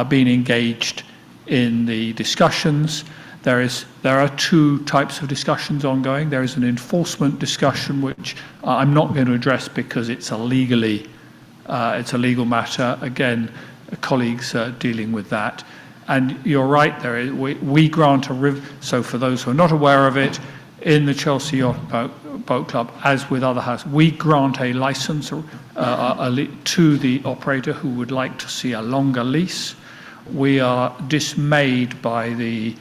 been engaged in the discussions. There are two types of discussions ongoing. There is an enforcement discussion, which I'm not going to address because it's a legal matter. Again, colleagues are dealing with that. And you're right, we grant a so for those who are not aware of it, in the Chelsea Yacht Boat Club, as with other houses, we grant a license to the operator who would like to see a longer lease. We are dismayed by the,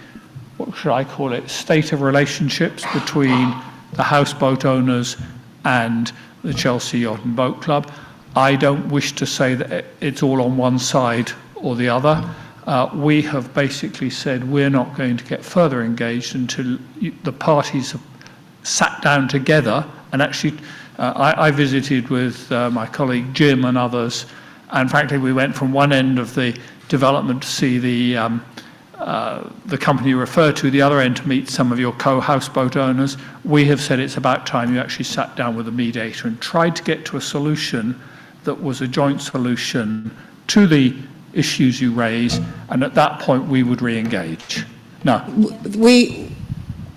what should I call it, state of relationships between the houseboat owners and the Chelsea Yacht and Boat Club. I don't wish to say that it's all on one side or the other. We have basically said we're not going to get further engaged until the parties have sat down together. And actually, I visited with my colleague Jim and others, and frankly, we went from one end of the development to see the company you refer to, the other end to meet some of your co-houseboat owners. We have said it's about time you actually sat down with a mediator and tried to get to a solution that was a joint solution to the issues you raise, and at that point we would re-engage. No.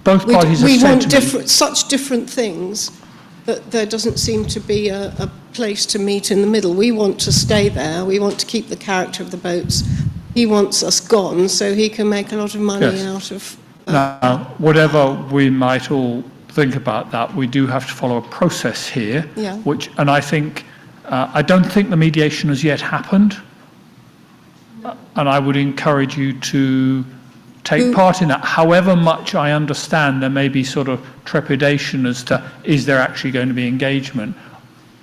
Both parties have said to me, such different things that there doesn't seem to be a place to meet in the middle. We want to stay there. We want to keep the character of the boats. He wants us gone so he can make a lot of money out of... Now, whatever we might all think about that, we do have to follow a process here, and I think, I don't think the mediation has yet happened, and I would encourage you to take part in that. However much I understand there may be sort of trepidation as to, is there actually going to be engagement?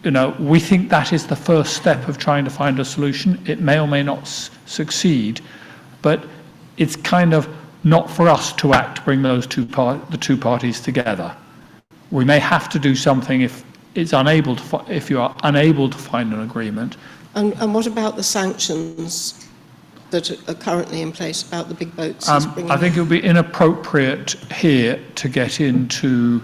You know, we think that is the first step of trying to find a solution. It may or may not succeed, but it's kind of not for us to act to bring those the two parties together. We may have to do something if you are unable to find an agreement. And what about the sanctions that are currently in place about the big boats? I think it would be inappropriate here to get into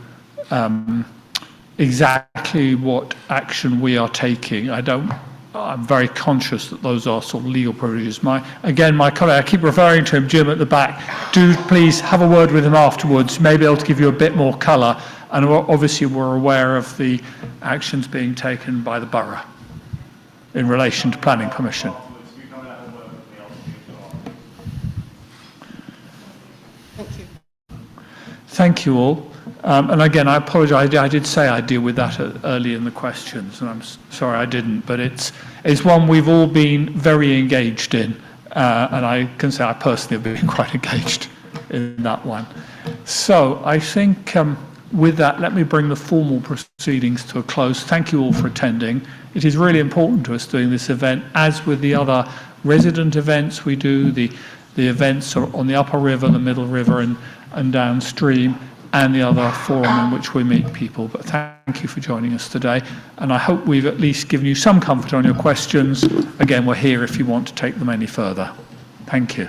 exactly what action we are taking. I'm very conscious that those are sort of legal privileges. My colleague, I keep referring to him, Jim at the back, do please have a word with him afterwards, maybe able to give you a bit more colour. And obviously we're aware of the actions being taken by the borough in relation to planning permission. Thank you all. And again, I apologise. I did say I'd deal with that early in the questions, and I'm sorry I didn't. But it's one we've all been very engaged in, and I can say I personally have been quite engaged in that one. So I think with that, let me bring the formal proceedings to a close. Thank you all for attending. It is really important to us doing this event, as with the other resident events we do, the events on the upper river, the middle river, and downstream, and the other forum in which we meet people. But thank you for joining us today, and I hope we've at least given you some comfort on your questions. Again, we're here if you want to take them any further. Thank you.